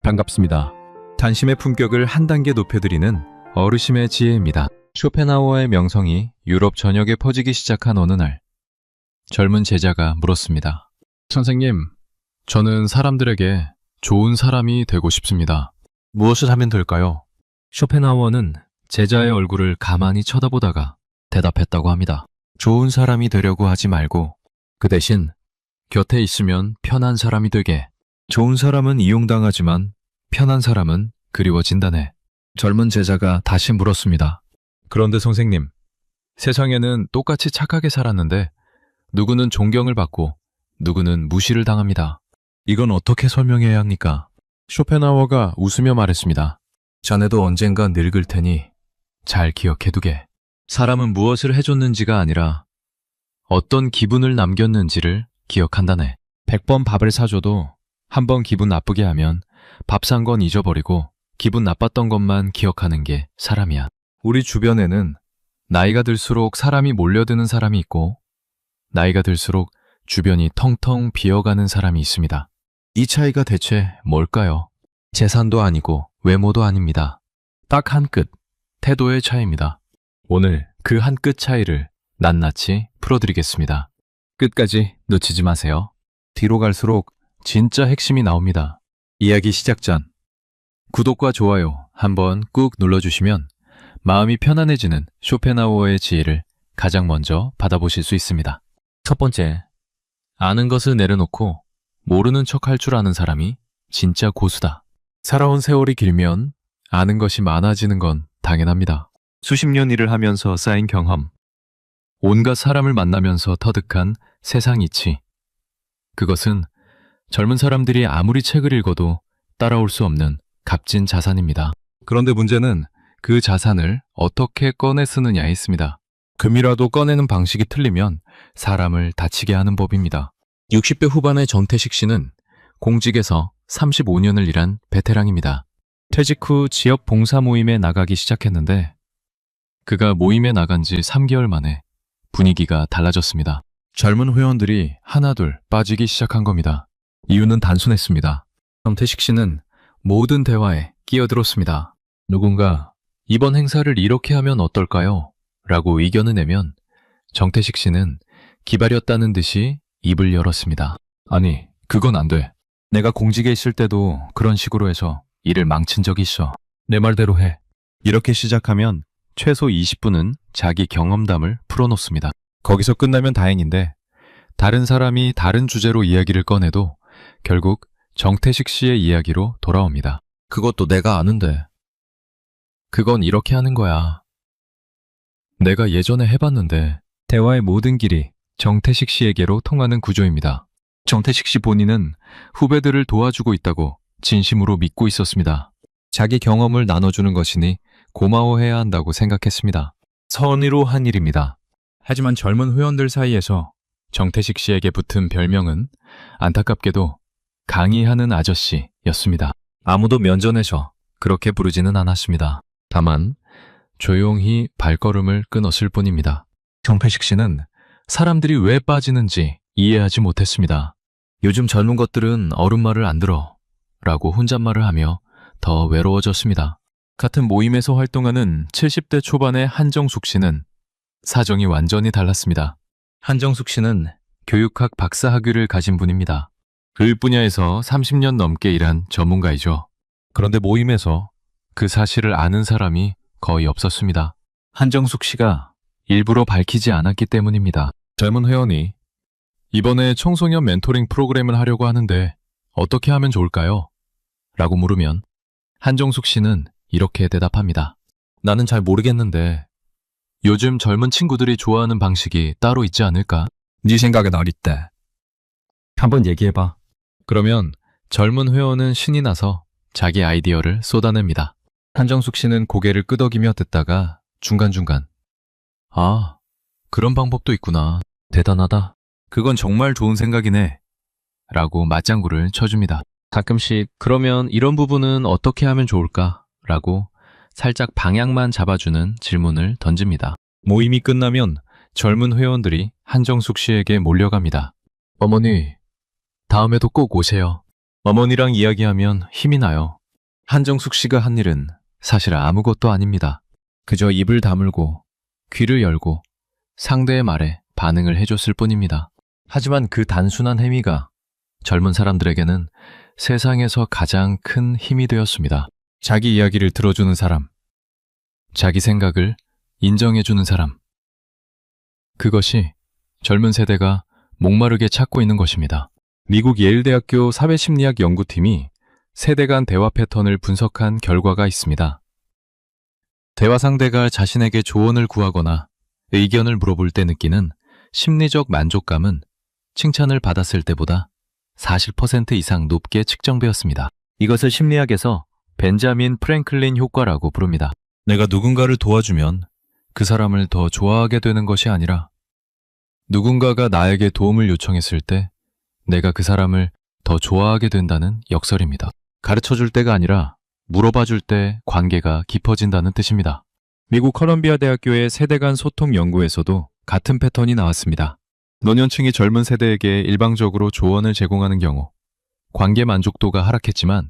반갑습니다. 단심의 품격을 한 단계 높여드리는 어르심의 지혜입니다. 쇼펜하우어의 명성이 유럽 전역에 퍼지기 시작한 어느 날, 젊은 제자가 물었습니다. 선생님, 저는 사람들에게 좋은 사람이 되고 싶습니다. 무엇을 하면 될까요? 쇼펜하우어는 제자의 얼굴을 가만히 쳐다보다가 대답했다고 합니다. 좋은 사람이 되려고 하지 말고 그 대신 곁에 있으면 편한 사람이 되게. 좋은 사람은 이용당하지만 편한 사람은 그리워진다네. 젊은 제자가 다시 물었습니다. 그런데 선생님, 세상에는 똑같이 착하게 살았는데 누구는 존경을 받고 누구는 무시를 당합니다. 이건 어떻게 설명해야 합니까? 쇼펜하우어가 웃으며 말했습니다. 자네도 언젠가 늙을 테니 잘 기억해두게. 사람은 무엇을 해줬는지가 아니라 어떤 기분을 남겼는지를 기억한다네. 100번 밥을 사줘도 한 번 기분 나쁘게 하면 밥 산 건 잊어버리고 기분 나빴던 것만 기억하는 게 사람이야. 우리 주변에는 나이가 들수록 사람이 몰려드는 사람이 있고 나이가 들수록 주변이 텅텅 비어가는 사람이 있습니다. 이 차이가 대체 뭘까요? 재산도 아니고 외모도 아닙니다. 딱 한 끗, 태도의 차이입니다. 오늘 그 한 끗 차이를 낱낱이 풀어드리겠습니다. 끝까지 놓치지 마세요. 뒤로 갈수록 진짜 핵심이 나옵니다. 이야기 시작 전 구독과 좋아요 한번 꾹 눌러주시면 마음이 편안해지는 쇼펜하우어의 지혜를 가장 먼저 받아보실 수 있습니다. 첫 번째, 아는 것을 내려놓고 모르는 척 할 줄 아는 사람이 진짜 고수다. 살아온 세월이 길면 아는 것이 많아지는 건 당연합니다. 수십 년 일을 하면서 쌓인 경험, 온갖 사람을 만나면서 터득한 세상 이치, 그것은 젊은 사람들이 아무리 책을 읽어도 따라올 수 없는 값진 자산입니다. 그런데 문제는 그 자산을 어떻게 꺼내 쓰느냐에 있습니다. 금이라도 꺼내는 방식이 틀리면 사람을 다치게 하는 법입니다. 60대 후반의 정태식 씨는 공직에서 35년을 일한 베테랑입니다. 퇴직 후 지역 봉사 모임에 나가기 시작했는데 그가 모임에 나간 지 3개월 만에 분위기가 달라졌습니다. 젊은 회원들이 하나둘 빠지기 시작한 겁니다. 이유는 단순했습니다. 정태식 씨는 모든 대화에 끼어들었습니다. 누군가 이번 행사를 이렇게 하면 어떨까요? 라고 의견을 내면 정태식 씨는 기다렸다는 듯이 입을 열었습니다. 아니, 그건 안 돼. 내가 공직에 있을 때도 그런 식으로 해서 일을 망친 적이 있어. 내 말대로 해. 이렇게 시작하면 최소 20분은 자기 경험담을 풀어놓습니다. 거기서 끝나면 다행인데 다른 사람이 다른 주제로 이야기를 꺼내도 결국 정태식 씨의 이야기로 돌아옵니다. 그것도 내가 아는데. 그건 이렇게 하는 거야. 내가 예전에 해봤는데. 대화의 모든 길이 정태식 씨에게로 통하는 구조입니다. 정태식 씨 본인은 후배들을 도와주고 있다고 진심으로 믿고 있었습니다. 자기 경험을 나눠주는 것이니 고마워해야 한다고 생각했습니다. 선의로 한 일입니다. 하지만 젊은 회원들 사이에서 정태식 씨에게 붙은 별명은 안타깝게도 강의하는 아저씨였습니다. 아무도 면전에서 그렇게 부르지는 않았습니다. 다만 조용히 발걸음을 끊었을 뿐입니다. 정태식 씨는 사람들이 왜 빠지는지 이해하지 못했습니다. 요즘 젊은 것들은 어른 말을 안 들어 라고 혼잣말을 하며 더 외로워졌습니다. 같은 모임에서 활동하는 70대 초반의 한정숙 씨는 사정이 완전히 달랐습니다. 한정숙 씨는 교육학 박사 학위를 가진 분입니다. 그 분야에서 30년 넘게 일한 전문가이죠. 그런데 모임에서 그 사실을 아는 사람이 거의 없었습니다. 한정숙 씨가 일부러 밝히지 않았기 때문입니다. 젊은 회원이 이번에 청소년 멘토링 프로그램을 하려고 하는데 어떻게 하면 좋을까요? 라고 물으면 한정숙 씨는 이렇게 대답합니다. 나는 잘 모르겠는데 요즘 젊은 친구들이 좋아하는 방식이 따로 있지 않을까? 네 생각은 어딨대? 한번 얘기해봐. 그러면 젊은 회원은 신이 나서 자기 아이디어를 쏟아냅니다. 한정숙 씨는 고개를 끄덕이며 듣다가 중간중간 아, 그런 방법도 있구나. 대단하다. 그건 정말 좋은 생각이네. 라고 맞장구를 쳐줍니다. 가끔씩 그러면 이런 부분은 어떻게 하면 좋을까? 라고 살짝 방향만 잡아주는 질문을 던집니다. 모임이 끝나면 젊은 회원들이 한정숙 씨에게 몰려갑니다. 어머니, 다음에도 꼭 오세요. 어머니랑 이야기하면 힘이 나요. 한정숙 씨가 한 일은 사실 아무것도 아닙니다. 그저 입을 다물고 귀를 열고 상대의 말에 반응을 해줬을 뿐입니다. 하지만 그 단순한 행위가 젊은 사람들에게는 세상에서 가장 큰 힘이 되었습니다. 자기 이야기를 들어주는 사람, 자기 생각을 인정해주는 사람. 그것이 젊은 세대가 목마르게 찾고 있는 것입니다. 미국 예일대학교 사회심리학 연구팀이 세대 간 대화 패턴을 분석한 결과가 있습니다. 대화 상대가 자신에게 조언을 구하거나 의견을 물어볼 때 느끼는 심리적 만족감은 칭찬을 받았을 때보다 40% 이상 높게 측정되었습니다. 이것을 심리학에서 벤자민 프랭클린 효과라고 부릅니다. 내가 누군가를 도와주면 그 사람을 더 좋아하게 되는 것이 아니라 누군가가 나에게 도움을 요청했을 때 내가 그 사람을 더 좋아하게 된다는 역설입니다. 가르쳐줄 때가 아니라 물어봐줄 때 관계가 깊어진다는 뜻입니다. 미국 컬럼비아 대학교의 세대 간 소통 연구에서도 같은 패턴이 나왔습니다. 노년층이 젊은 세대에게 일방적으로 조언을 제공하는 경우 관계 만족도가 하락했지만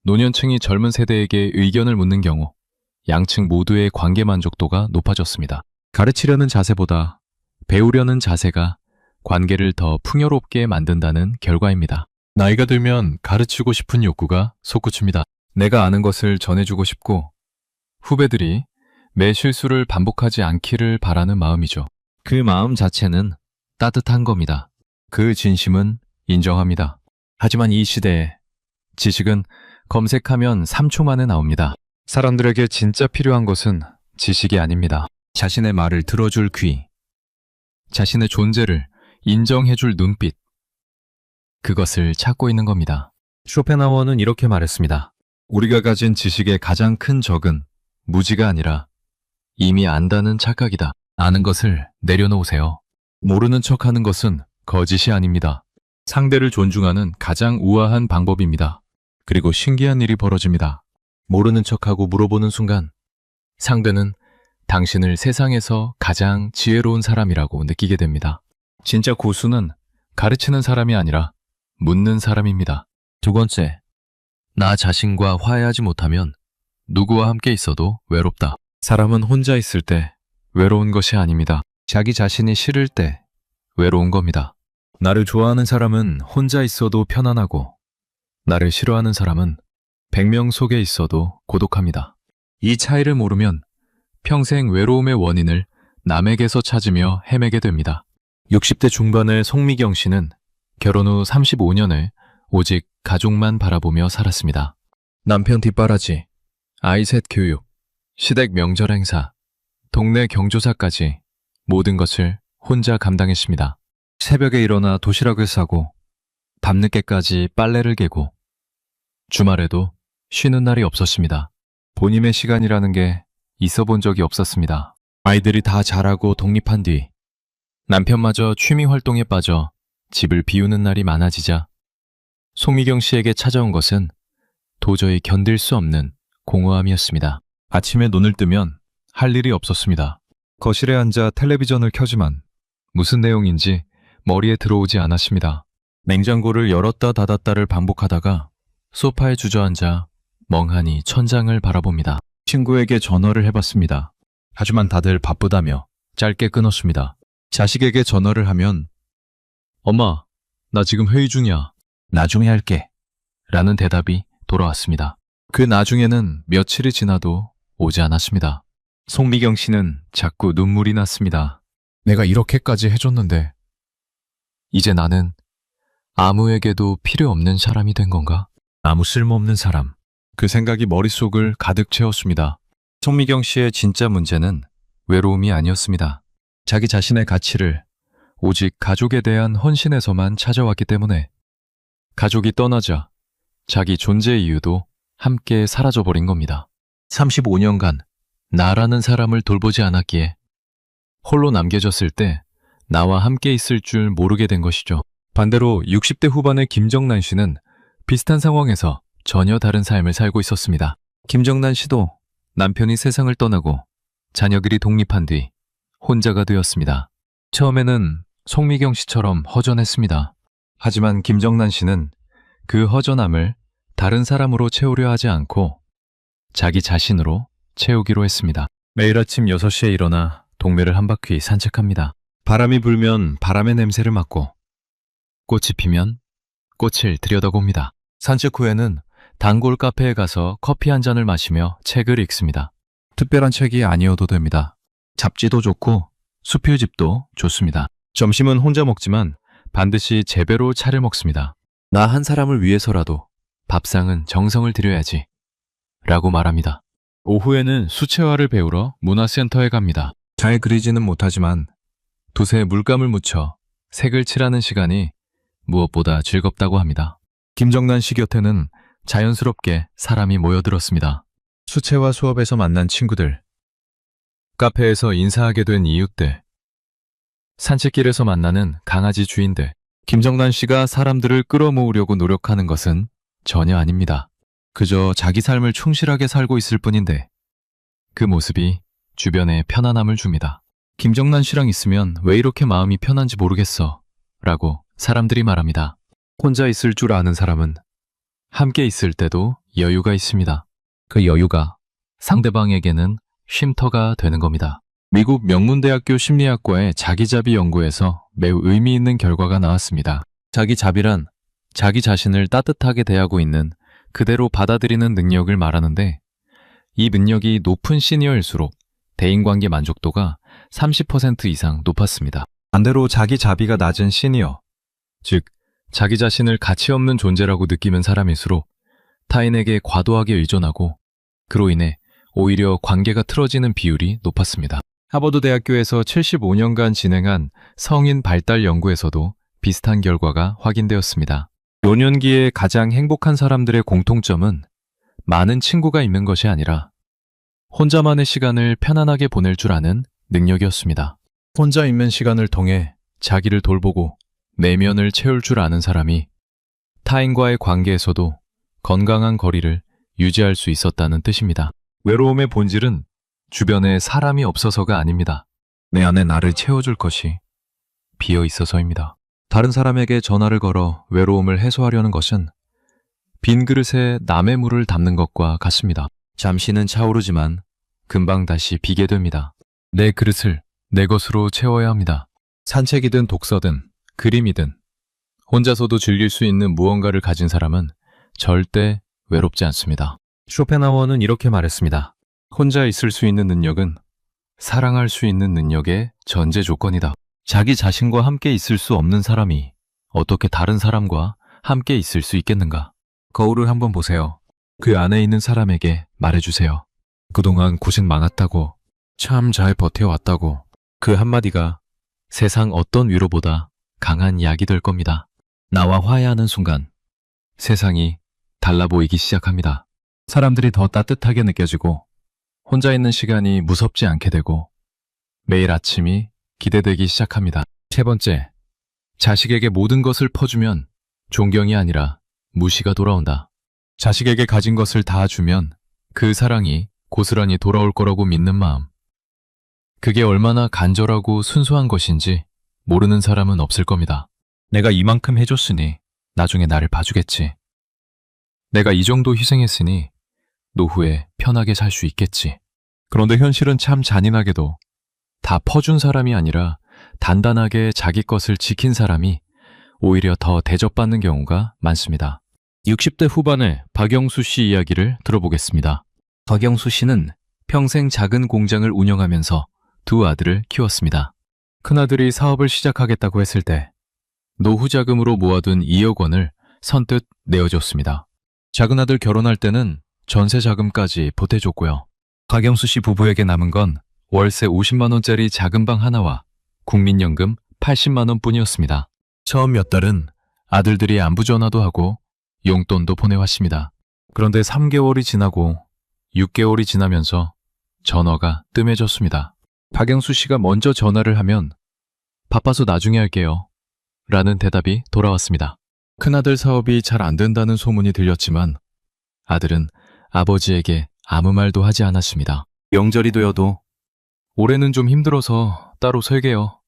노년층이 젊은 세대에게 의견을 묻는 경우 양측 모두의 관계 만족도가 높아졌습니다. 가르치려는 자세보다 배우려는 자세가 관계를 더 풍요롭게 만든다는 결과입니다. 나이가 들면 가르치고 싶은 욕구가 솟구칩니다. 내가 아는 것을 전해주고 싶고 후배들이 매 실수를 반복하지 않기를 바라는 마음이죠. 그 마음 자체는 따뜻한 겁니다. 그 진심은 인정합니다. 하지만 이 시대에 지식은 검색하면 3초 만에 나옵니다. 사람들에게 진짜 필요한 것은 지식이 아닙니다. 자신의 말을 들어줄 귀, 자신의 존재를 인정해줄 눈빛, 그것을 찾고 있는 겁니다. 쇼펜하우어는 이렇게 말했습니다. 우리가 가진 지식의 가장 큰 적은 무지가 아니라 이미 안다는 착각이다. 아는 것을 내려놓으세요. 모르는 척하는 것은 거짓이 아닙니다. 상대를 존중하는 가장 우아한 방법입니다. 그리고 신기한 일이 벌어집니다. 모르는 척하고 물어보는 순간 상대는 당신을 세상에서 가장 지혜로운 사람이라고 느끼게 됩니다. 진짜 고수는 가르치는 사람이 아니라 묻는 사람입니다. 두 번째, 나 자신과 화해하지 못하면 누구와 함께 있어도 외롭다. 사람은 혼자 있을 때 외로운 것이 아닙니다. 자기 자신이 싫을 때 외로운 겁니다. 나를 좋아하는 사람은 혼자 있어도 편안하고 나를 싫어하는 사람은 100명 속에 있어도 고독합니다. 이 차이를 모르면 평생 외로움의 원인을 남에게서 찾으며 헤매게 됩니다. 60대 중반의 송미경 씨는 결혼 후 35년을 오직 가족만 바라보며 살았습니다. 남편 뒷바라지, 아이 셋 교육, 시댁 명절 행사, 동네 경조사까지 모든 것을 혼자 감당했습니다. 새벽에 일어나 도시락을 싸고 밤늦게까지 빨래를 개고 주말에도 쉬는 날이 없었습니다. 본인의 시간이라는 게 있어 본 적이 없었습니다. 아이들이 다 자라고 독립한 뒤 남편마저 취미 활동에 빠져 집을 비우는 날이 많아지자 송미경 씨에게 찾아온 것은 도저히 견딜 수 없는 공허함이었습니다. 아침에 눈을 뜨면 할 일이 없었습니다. 거실에 앉아 텔레비전을 켜지만 무슨 내용인지 머리에 들어오지 않았습니다. 냉장고를 열었다 닫았다를 반복하다가 소파에 주저앉아 멍하니 천장을 바라봅니다. 친구에게 전화를 해봤습니다. 하지만 다들 바쁘다며 짧게 끊었습니다. 자식에게 전화를 하면 엄마, 나 지금 회의 중이야. 나중에 할게. 라는 대답이 돌아왔습니다. 그 나중에는 며칠이 지나도 오지 않았습니다. 송미경 씨는 자꾸 눈물이 났습니다. 내가 이렇게까지 해줬는데 이제 나는 아무에게도 필요 없는 사람이 된 건가? 아무 쓸모없는 사람. 그 생각이 머릿속을 가득 채웠습니다. 송미경 씨의 진짜 문제는 외로움이 아니었습니다. 자기 자신의 가치를 오직 가족에 대한 헌신에서만 찾아왔기 때문에 가족이 떠나자 자기 존재 이유도 함께 사라져버린 겁니다. 35년간 나라는 사람을 돌보지 않았기에 홀로 남겨졌을 때 나와 함께 있을 줄 모르게 된 것이죠. 반대로 60대 후반의 김정란 씨는 비슷한 상황에서 전혀 다른 삶을 살고 있었습니다. 김정란 씨도 남편이 세상을 떠나고 자녀들이 독립한 뒤 혼자가 되었습니다. 처음에는 송미경 씨처럼 허전했습니다. 하지만 김정란 씨는 그 허전함을 다른 사람으로 채우려 하지 않고 자기 자신으로 채우기로 했습니다. 매일 아침 6시에 일어나 동네를 한 바퀴 산책합니다. 바람이 불면 바람의 냄새를 맡고 꽃이 피면 꽃을 들여다봅니다. 산책 후에는 단골 카페에 가서 커피 한 잔을 마시며 책을 읽습니다. 특별한 책이 아니어도 됩니다. 잡지도 좋고 수필집도 좋습니다. 점심은 혼자 먹지만 반드시 제배로 차려 먹습니다. 나 한 사람을 위해서라도 밥상은 정성을 들여야지 라고 말합니다. 오후에는 수채화를 배우러 문화센터에 갑니다. 잘 그리지는 못하지만 붓에 물감을 묻혀 색을 칠하는 시간이 무엇보다 즐겁다고 합니다. 김정난 씨 곁에는 자연스럽게 사람이 모여들었습니다. 수채화 수업에서 만난 친구들, 카페에서 인사하게 된 이웃들, 산책길에서 만나는 강아지 주인들. 김정난 씨가 사람들을 끌어모으려고 노력하는 것은 전혀 아닙니다. 그저 자기 삶을 충실하게 살고 있을 뿐인데 그 모습이 주변에 편안함을 줍니다. 김정난 씨랑 있으면 왜 이렇게 마음이 편한지 모르겠어 라고 사람들이 말합니다. 혼자 있을 줄 아는 사람은 함께 있을 때도 여유가 있습니다. 그 여유가 상대방에게는 쉼터가 되는 겁니다. 미국 명문대학교 심리학과의 자기자비 연구에서 매우 의미 있는 결과가 나왔습니다. 자기자비란 자기 자신을 따뜻하게 대하고 있는 그대로 받아들이는 능력을 말하는데 이 능력이 높은 시니어일수록 대인관계 만족도가 30% 이상 높았습니다. 반대로 자기자비가 낮은 시니어, 즉 자기 자신을 가치 없는 존재라고 느끼는 사람일수록 타인에게 과도하게 의존하고 그로 인해 오히려 관계가 틀어지는 비율이 높았습니다. 하버드 대학교에서 75년간 진행한 성인 발달 연구에서도 비슷한 결과가 확인되었습니다. 노년기에 가장 행복한 사람들의 공통점은 많은 친구가 있는 것이 아니라 혼자만의 시간을 편안하게 보낼 줄 아는 능력이었습니다. 혼자 있는 시간을 통해 자기를 돌보고 내면을 채울 줄 아는 사람이 타인과의 관계에서도 건강한 거리를 유지할 수 있었다는 뜻입니다. 외로움의 본질은 주변에 사람이 없어서가 아닙니다. 내 안에 나를 채워줄 것이 비어 있어서입니다. 다른 사람에게 전화를 걸어 외로움을 해소하려는 것은 빈 그릇에 남의 물을 담는 것과 같습니다. 잠시는 차오르지만 금방 다시 비게 됩니다. 내 그릇을 내 것으로 채워야 합니다. 산책이든 독서든 그림이든 혼자서도 즐길 수 있는 무언가를 가진 사람은 절대 외롭지 않습니다. 쇼펜하우어는 이렇게 말했습니다. 혼자 있을 수 있는 능력은 사랑할 수 있는 능력의 전제 조건이다. 자기 자신과 함께 있을 수 없는 사람이 어떻게 다른 사람과 함께 있을 수 있겠는가? 거울을 한번 보세요. 그 안에 있는 사람에게 말해주세요. 그동안 고생 많았다고, 참 잘 버텨왔다고. 그 한마디가 세상 어떤 위로보다 강한 약이 될 겁니다. 나와 화해하는 순간 세상이 달라 보이기 시작합니다. 사람들이 더 따뜻하게 느껴지고 혼자 있는 시간이 무섭지 않게 되고 매일 아침이 기대되기 시작합니다. 세 번째, 자식에게 모든 것을 퍼주면 존경이 아니라 무시가 돌아온다. 자식에게 가진 것을 다 주면 그 사랑이 고스란히 돌아올 거라고 믿는 마음. 그게 얼마나 간절하고 순수한 것인지 모르는 사람은 없을 겁니다. 내가 이만큼 해줬으니 나중에 나를 봐주겠지. 내가 이 정도 희생했으니 노후에 편하게 살 수 있겠지. 그런데 현실은 참 잔인하게도 다 퍼준 사람이 아니라 단단하게 자기 것을 지킨 사람이 오히려 더 대접받는 경우가 많습니다. 60대 후반의 박영수 씨 이야기를 들어보겠습니다. 박영수 씨는 평생 작은 공장을 운영하면서 두 아들을 키웠습니다. 큰아들이 사업을 시작하겠다고 했을 때 노후 자금으로 모아둔 2억 원을 선뜻 내어줬습니다. 작은 아들 결혼할 때는 전세 자금까지 보태줬고요. 박영수 씨 부부에게 남은 건 월세 50만 원짜리 작은 방 하나와 국민연금 80만 원 뿐이었습니다. 처음 몇 달은 아들들이 안부 전화도 하고 용돈도 보내왔습니다. 그런데 3개월이 지나고 6개월이 지나면서 전화가 뜸해졌습니다. 박영수 씨가 먼저 전화를 하면 바빠서 나중에 할게요 라는 대답이 돌아왔습니다. 큰아들 사업이 잘 안 된다는 소문이 들렸지만 아들은 아버지에게 아무 말도 하지 않았습니다. 명절이 되어도 올해는 좀 힘들어서 따로 설게요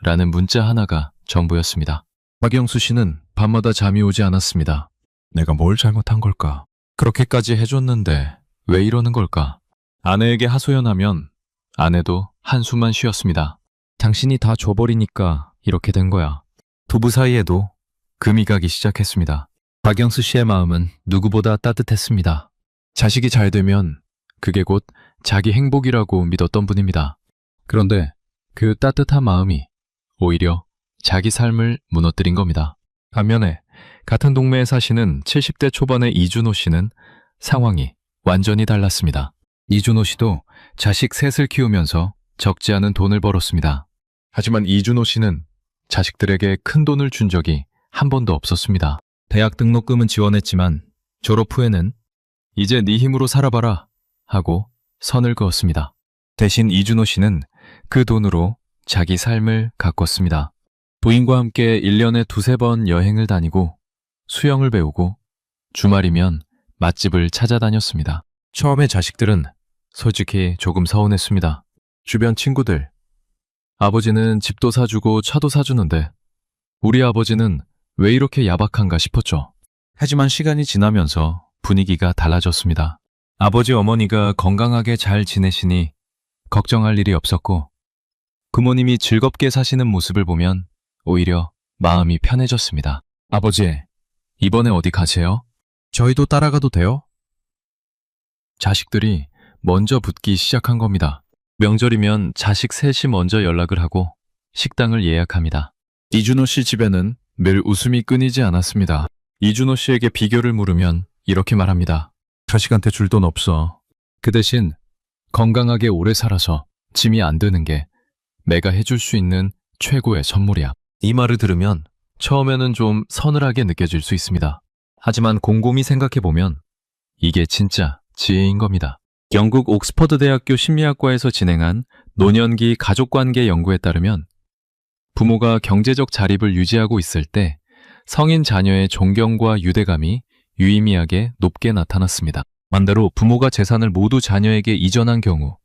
라는 문자 하나가 전부였습니다. 박영수 씨는 밤마다 잠이 오지 않았습니다. 내가 뭘 잘못한 걸까? 그렇게까지 해줬는데 왜 이러는 걸까? 아내에게 하소연하면 아내도 한숨만 쉬었습니다. 당신이 다 줘버리니까 이렇게 된 거야. 부부 사이에도 금이 가기 시작했습니다. 박영수 씨의 마음은 누구보다 따뜻했습니다. 자식이 잘 되면 그게 곧 자기 행복이라고 믿었던 분입니다. 그런데 그 따뜻한 마음이 오히려 자기 삶을 무너뜨린 겁니다. 반면에 같은 동네에 사시는 70대 초반의 이준호 씨는 상황이 완전히 달랐습니다. 이준호 씨도 자식 셋을 키우면서 적지 않은 돈을 벌었습니다. 하지만 이준호 씨는 자식들에게 큰 돈을 준 적이 한 번도 없었습니다. 대학 등록금은 지원했지만 졸업 후에는 이제 네 힘으로 살아봐라 하고 선을 그었습니다. 대신 이준호 씨는 그 돈으로 자기 삶을 가꿨습니다. 부인과 함께 1년에 두세 번 여행을 다니고 수영을 배우고 주말이면 맛집을 찾아다녔습니다. 처음에 자식들은 솔직히 조금 서운했습니다. 주변 친구들, 아버지는 집도 사주고 차도 사주는데 우리 아버지는 왜 이렇게 야박한가 싶었죠. 하지만 시간이 지나면서 분위기가 달라졌습니다. 아버지 어머니가 건강하게 잘 지내시니 걱정할 일이 없었고 부모님이 즐겁게 사시는 모습을 보면 오히려 마음이 편해졌습니다. 아버지, 이번에 어디 가세요? 저희도 따라가도 돼요? 자식들이 먼저 붙기 시작한 겁니다. 명절이면 자식 셋이 먼저 연락을 하고 식당을 예약합니다. 이준호 씨 집에는 늘 웃음이 끊이지 않았습니다. 이준호 씨에게 비결을 물으면 이렇게 말합니다. 자식한테 줄 돈 없어. 그 대신 건강하게 오래 살아서 짐이 안 드는 게 내가 해줄 수 있는 최고의 선물이야. 이 말을 들으면 처음에는 좀 서늘하게 느껴질 수 있습니다. 하지만 곰곰이 생각해보면 이게 진짜 지혜인 겁니다. 영국 옥스퍼드 대학교 심리학과에서 진행한 노년기 가족관계 연구에 따르면 부모가 경제적 자립을 유지하고 있을 때 성인 자녀의 존경과 유대감이 유의미하게 높게 나타났습니다. 반대로 부모가 재산을 모두 자녀에게 이전한 경우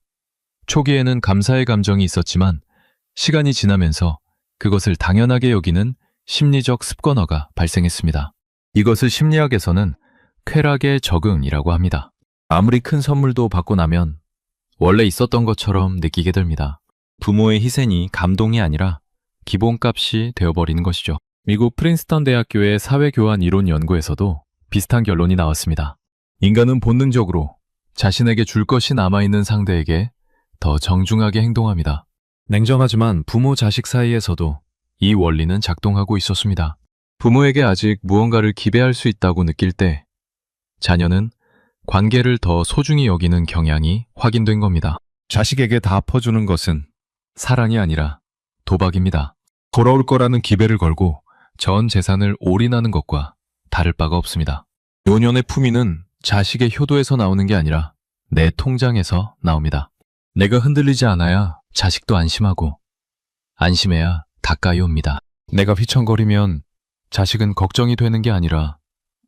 초기에는 감사의 감정이 있었지만 시간이 지나면서 그것을 당연하게 여기는 심리적 습관화가 발생했습니다. 이것을 심리학에서는 쾌락의 적응이라고 합니다. 아무리 큰 선물도 받고 나면 원래 있었던 것처럼 느끼게 됩니다. 부모의 희생이 감동이 아니라 기본값이 되어버리는 것이죠. 미국 프린스턴 대학교의 사회교환 이론 연구에서도 비슷한 결론이 나왔습니다. 인간은 본능적으로 자신에게 줄 것이 남아있는 상대에게 더 정중하게 행동합니다. 냉정하지만 부모 자식 사이에서도 이 원리는 작동하고 있었습니다. 부모에게 아직 무언가를 기대할 수 있다고 느낄 때 자녀는 관계를 더 소중히 여기는 경향이 확인된 겁니다. 자식에게 다 퍼주는 것은 사랑이 아니라 도박입니다. 돌아올 거라는 기대를 걸고 전 재산을 올인하는 것과 다를 바가 없습니다. 노년의 품위는 자식의 효도에서 나오는 게 아니라 내 통장에서 나옵니다. 내가 흔들리지 않아야 자식도 안심하고 안심해야 가까이 옵니다. 내가 휘청거리면 자식은 걱정이 되는 게 아니라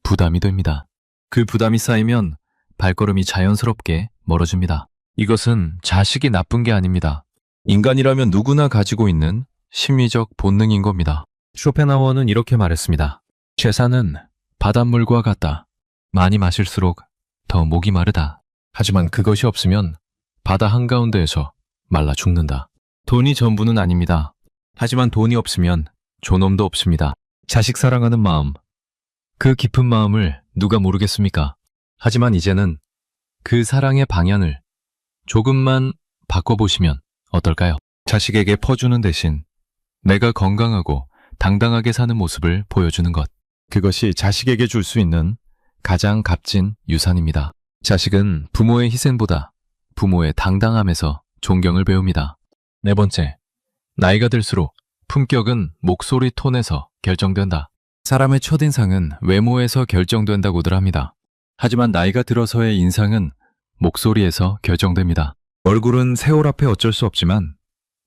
부담이 됩니다. 그 부담이 쌓이면 발걸음이 자연스럽게 멀어집니다. 이것은 자식이 나쁜 게 아닙니다. 인간이라면 누구나 가지고 있는 심리적 본능인 겁니다. 쇼펜하워는 이렇게 말했습니다. 재산은 바닷물과 같다. 많이 마실수록 더 목이 마르다. 하지만 그것이 없으면 바다 한가운데에서 말라 죽는다. 돈이 전부는 아닙니다. 하지만 돈이 없으면 존엄도 없습니다. 자식 사랑하는 마음, 그 깊은 마음을 누가 모르겠습니까? 하지만 이제는 그 사랑의 방향을 조금만 바꿔보시면 어떨까요? 자식에게 퍼주는 대신 내가 건강하고 당당하게 사는 모습을 보여주는 것. 그것이 자식에게 줄 수 있는 가장 값진 유산입니다. 자식은 부모의 희생보다 부모의 당당함에서 존경을 배웁니다. 네 번째, 나이가 들수록 품격은 목소리 톤에서 결정된다. 사람의 첫인상은 외모에서 결정된다고들 합니다. 하지만 나이가 들어서의 인상은 목소리에서 결정됩니다. 얼굴은 세월 앞에 어쩔 수 없지만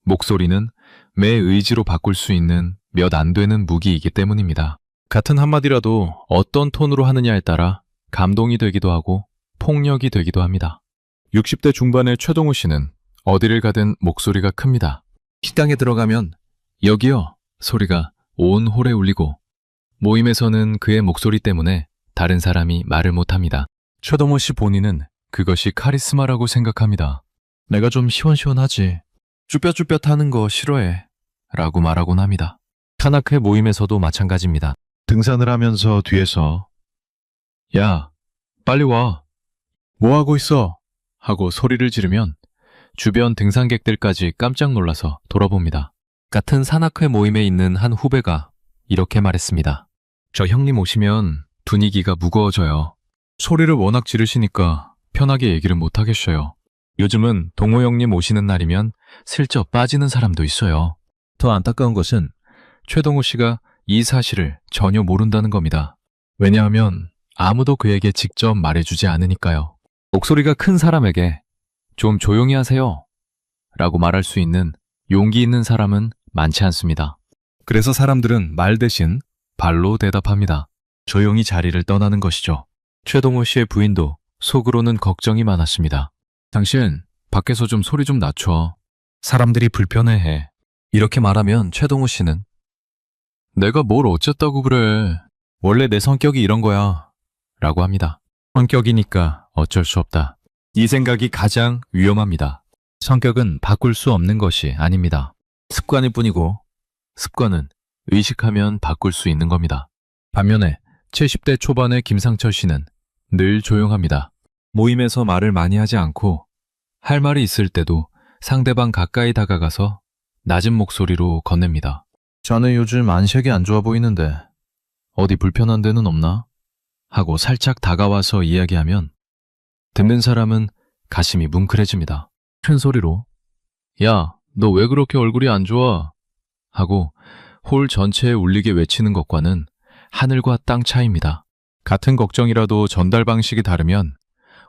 목소리는 매 의지로 바꿀 수 있는 몇 안 되는 무기이기 때문입니다. 같은 한마디라도 어떤 톤으로 하느냐에 따라 감동이 되기도 하고 폭력이 되기도 합니다. 60대 중반의 최동우 씨는 어디를 가든 목소리가 큽니다. 식당에 들어가면 여기요 소리가 온 홀에 울리고 모임에서는 그의 목소리 때문에 다른 사람이 말을 못합니다. 최동호 씨 본인은 그것이 카리스마라고 생각합니다. 내가 좀 시원시원하지. 쭈뼛쭈뼛하는 거 싫어해. 라고 말하곤 합니다. 타나크의 모임에서도 마찬가지입니다. 등산을 하면서 뒤에서 야, 빨리 와. 뭐 하고 있어? 하고 소리를 지르면 주변 등산객들까지 깜짝 놀라서 돌아봅니다. 같은 산악회 모임에 있는 한 후배가 이렇게 말했습니다. 저 형님 오시면 분위기가 무거워져요. 소리를 워낙 지르시니까 편하게 얘기를 못 하겠어요. 요즘은 동호 형님 오시는 날이면 슬쩍 빠지는 사람도 있어요. 더 안타까운 것은 최동호 씨가 이 사실을 전혀 모른다는 겁니다. 왜냐하면 아무도 그에게 직접 말해주지 않으니까요. 목소리가 큰 사람에게 좀 조용히 하세요 라고 말할 수 있는 용기 있는 사람은 많지 않습니다. 그래서 사람들은 말 대신 발로 대답합니다. 조용히 자리를 떠나는 것이죠. 최동호 씨의 부인도 속으로는 걱정이 많았습니다. 당신 밖에서 좀 소리 좀 낮춰. 사람들이 불편해해. 이렇게 말하면 최동호 씨는 내가 뭘 어쨌다고 그래. 원래 내 성격이 이런 거야. 라고 합니다. 성격이니까 어쩔 수 없다. 이 생각이 가장 위험합니다. 성격은 바꿀 수 없는 것이 아닙니다. 습관일 뿐이고 습관은 의식하면 바꿀 수 있는 겁니다. 반면에 70대 초반의 김상철 씨는 늘 조용합니다. 모임에서 말을 많이 하지 않고 할 말이 있을 때도 상대방 가까이 다가가서 낮은 목소리로 건넵니다. 자네 요즘 안색이 안 좋아 보이는데 어디 불편한 데는 없나? 하고 살짝 다가와서 이야기하면 듣는 사람은 가슴이 뭉클해집니다. 큰 소리로 야, 너 왜 그렇게 얼굴이 안 좋아? 하고 홀 전체에 울리게 외치는 것과는 하늘과 땅 차이입니다. 같은 걱정이라도 전달 방식이 다르면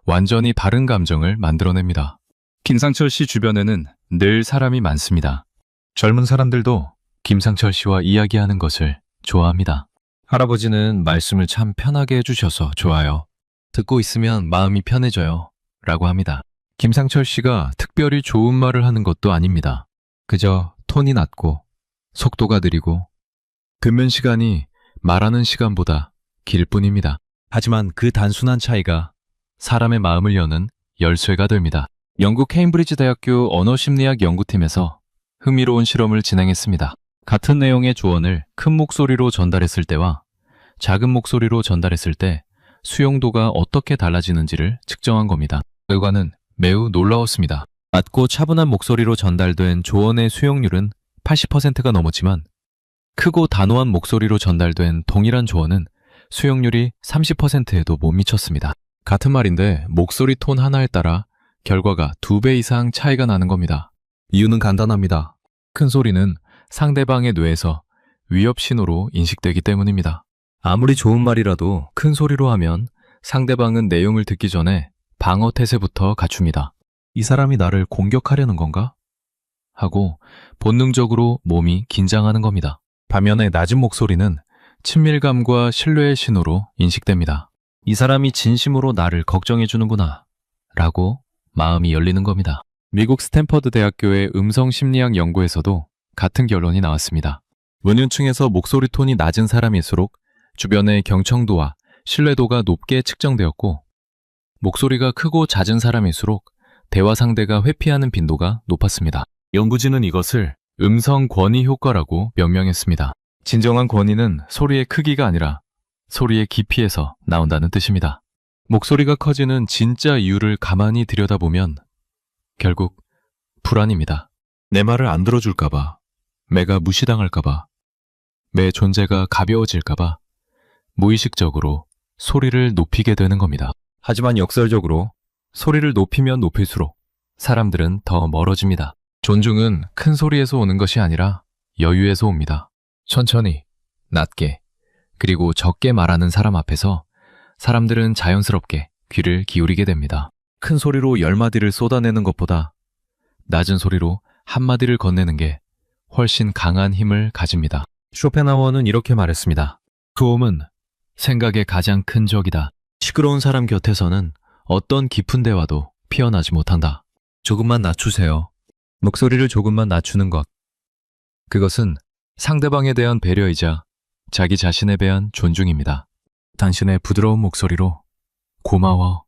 완전히 다른 감정을 만들어냅니다. 김상철 씨 주변에는 늘 사람이 많습니다. 젊은 사람들도 김상철 씨와 이야기하는 것을 좋아합니다. 할아버지는 말씀을 참 편하게 해주셔서 좋아요. 듣고 있으면 마음이 편해져요. 라고 합니다. 김상철 씨가 특별히 좋은 말을 하는 것도 아닙니다. 그저 톤이 낮고 속도가 느리고 근면 시간이 말하는 시간보다 길 뿐입니다. 하지만 그 단순한 차이가 사람의 마음을 여는 열쇠가 됩니다. 영국 케임브리지 대학교 언어심리학 연구팀에서 흥미로운 실험을 진행했습니다. 같은 내용의 조언을 큰 목소리로 전달했을 때와 작은 목소리로 전달했을 때 수용도가 어떻게 달라지는지를 측정한 겁니다. 결과는 매우 놀라웠습니다. 낮고 차분한 목소리로 전달된 조언의 수용률은 80%가 넘었지만 크고 단호한 목소리로 전달된 동일한 조언은 수용률이 30%에도 못 미쳤습니다. 같은 말인데 목소리 톤 하나에 따라 결과가 2배 이상 차이가 나는 겁니다. 이유는 간단합니다. 큰 소리는 상대방의 뇌에서 위협 신호로 인식되기 때문입니다. 아무리 좋은 말이라도 큰 소리로 하면 상대방은 내용을 듣기 전에 방어 태세부터 갖춥니다. 이 사람이 나를 공격하려는 건가? 하고 본능적으로 몸이 긴장하는 겁니다. 반면에 낮은 목소리는 친밀감과 신뢰의 신호로 인식됩니다. 이 사람이 진심으로 나를 걱정해 주는구나 라고 마음이 열리는 겁니다. 미국 스탠퍼드 대학교의 음성심리학 연구에서도 같은 결론이 나왔습니다. 문윤층에서 목소리 톤이 낮은 사람일수록 주변의 경청도와 신뢰도가 높게 측정되었고 목소리가 크고 잦은 사람일수록 대화 상대가 회피하는 빈도가 높았습니다. 연구진은 이것을 음성 권위 효과라고 명명했습니다. 진정한 권위는 소리의 크기가 아니라 소리의 깊이에서 나온다는 뜻입니다. 목소리가 커지는 진짜 이유를 가만히 들여다보면 결국 불안입니다. 내 말을 안 들어줄까봐, 내가 무시당할까봐, 내 존재가 가벼워질까봐 무의식적으로 소리를 높이게 되는 겁니다. 하지만 역설적으로 소리를 높이면 높일수록 사람들은 더 멀어집니다. 존중은 큰 소리에서 오는 것이 아니라 여유에서 옵니다. 천천히, 낮게, 그리고 적게 말하는 사람 앞에서 사람들은 자연스럽게 귀를 기울이게 됩니다. 큰 소리로 10마디를 쏟아내는 것보다 낮은 소리로 한마디를 건네는 게 훨씬 강한 힘을 가집니다. 쇼펜하워는 이렇게 말했습니다. 소음은 생각의 가장 큰 적이다. 시끄러운 사람 곁에서는 어떤 깊은 대화도 피어나지 못한다. 조금만 낮추세요. 목소리를 조금만 낮추는 것. 그것은 상대방에 대한 배려이자 자기 자신에 대한 존중입니다. 당신의 부드러운 목소리로 고마워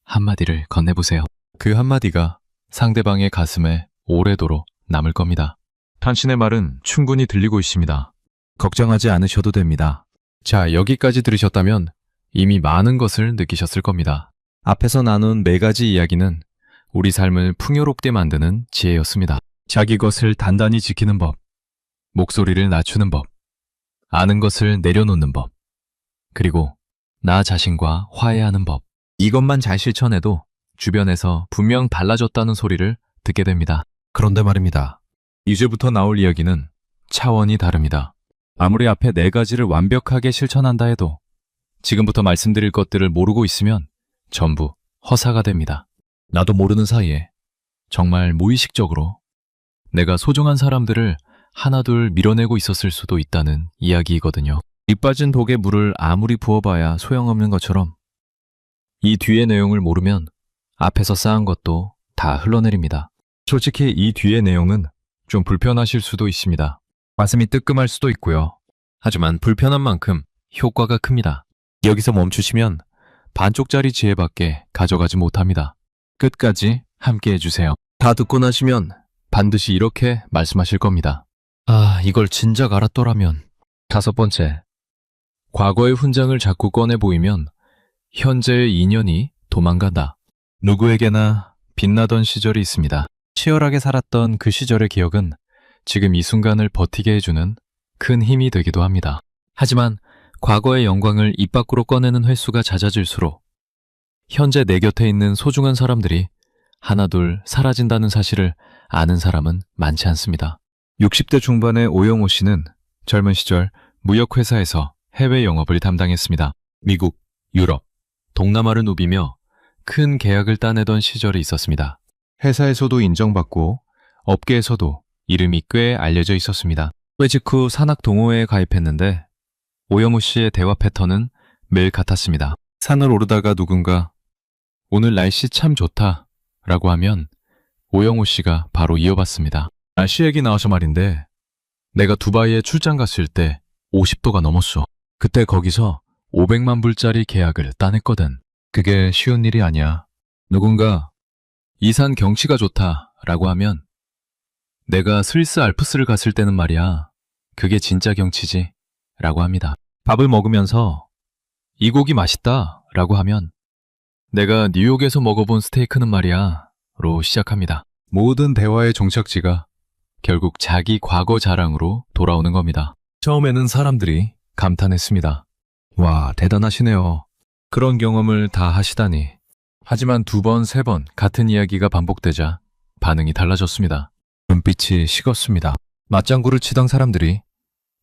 한마디를 건네보세요. 그 한마디가 상대방의 가슴에 오래도록 남을 겁니다. 당신의 말은 충분히 들리고 있습니다. 걱정하지 않으셔도 됩니다. 자, 여기까지 들으셨다면 이미 많은 것을 느끼셨을 겁니다. 앞에서 나눈 4가지 이야기는 우리 삶을 풍요롭게 만드는 지혜였습니다. 자기 것을 단단히 지키는 법, 목소리를 낮추는 법, 아는 것을 내려놓는 법, 그리고 나 자신과 화해하는 법. 이것만 잘 실천해도 주변에서 분명 달라졌다는 소리를 듣게 됩니다. 그런데 말입니다. 이제부터 나올 이야기는 차원이 다릅니다. 아무리 앞에 4가지를 완벽하게 실천한다 해도 지금부터 말씀드릴 것들을 모르고 있으면 전부 허사가 됩니다. 나도 모르는 사이에 정말 무의식적으로 내가 소중한 사람들을 하나둘 밀어내고 있었을 수도 있다는 이야기이거든요. 이 빠진 독에 물을 아무리 부어봐야 소용없는 것처럼 이 뒤의 내용을 모르면 앞에서 쌓은 것도 다 흘러내립니다. 솔직히 이 뒤의 내용은 좀 불편하실 수도 있습니다. 가슴이 뜨끔할 수도 있고요. 하지만 불편한 만큼 효과가 큽니다. 여기서 멈추시면 반쪽짜리 지혜밖에 가져가지 못합니다. 끝까지 함께 해주세요. 다 듣고 나시면 반드시 이렇게 말씀하실 겁니다. 아, 이걸 진작 알았더라면. 5번째, 과거의 훈장을 자꾸 꺼내 보이면 현재의 인연이 도망간다. 누구에게나 빛나던 시절이 있습니다. 치열하게 살았던 그 시절의 기억은 지금 이 순간을 버티게 해주는 큰 힘이 되기도 합니다. 하지만 과거의 영광을 입 밖으로 꺼내는 횟수가 잦아질수록 현재 내 곁에 있는 소중한 사람들이 하나둘 사라진다는 사실을 아는 사람은 많지 않습니다. 60대 중반의 오영호 씨는 젊은 시절 무역회사에서 해외 영업을 담당했습니다. 미국, 유럽, 동남아를 누비며 큰 계약을 따내던 시절이 있었습니다. 회사에서도 인정받고 업계에서도 이름이 꽤 알려져 있었습니다. 퇴직 후 산악 동호회에 가입했는데 오영호 씨의 대화 패턴은 매일 같았습니다. 산을 오르다가 누군가 오늘 날씨 참 좋다 라고 하면 오영호 씨가 바로 이어봤습니다. 날씨 얘기 나와서 말인데 내가 두바이에 출장 갔을 때 50도가 넘었어. 그때 거기서 500만 불짜리 계약을 따냈거든. 그게 쉬운 일이 아니야. 누군가 이 산 경치가 좋다 라고 하면 내가 스위스 알프스를 갔을 때는 말이야. 그게 진짜 경치지 라고 합니다. 밥을 먹으면서 이 고기 맛있다 라고 하면 내가 뉴욕에서 먹어본 스테이크는 말이야 로 시작합니다. 모든 대화의 종착지가 결국 자기 과거 자랑으로 돌아오는 겁니다. 처음에는 사람들이 감탄했습니다. 와, 대단하시네요. 그런 경험을 다 하시다니. 하지만 2번, 3번 같은 이야기가 반복되자 반응이 달라졌습니다. 눈빛이 식었습니다. 맞장구를 치던 사람들이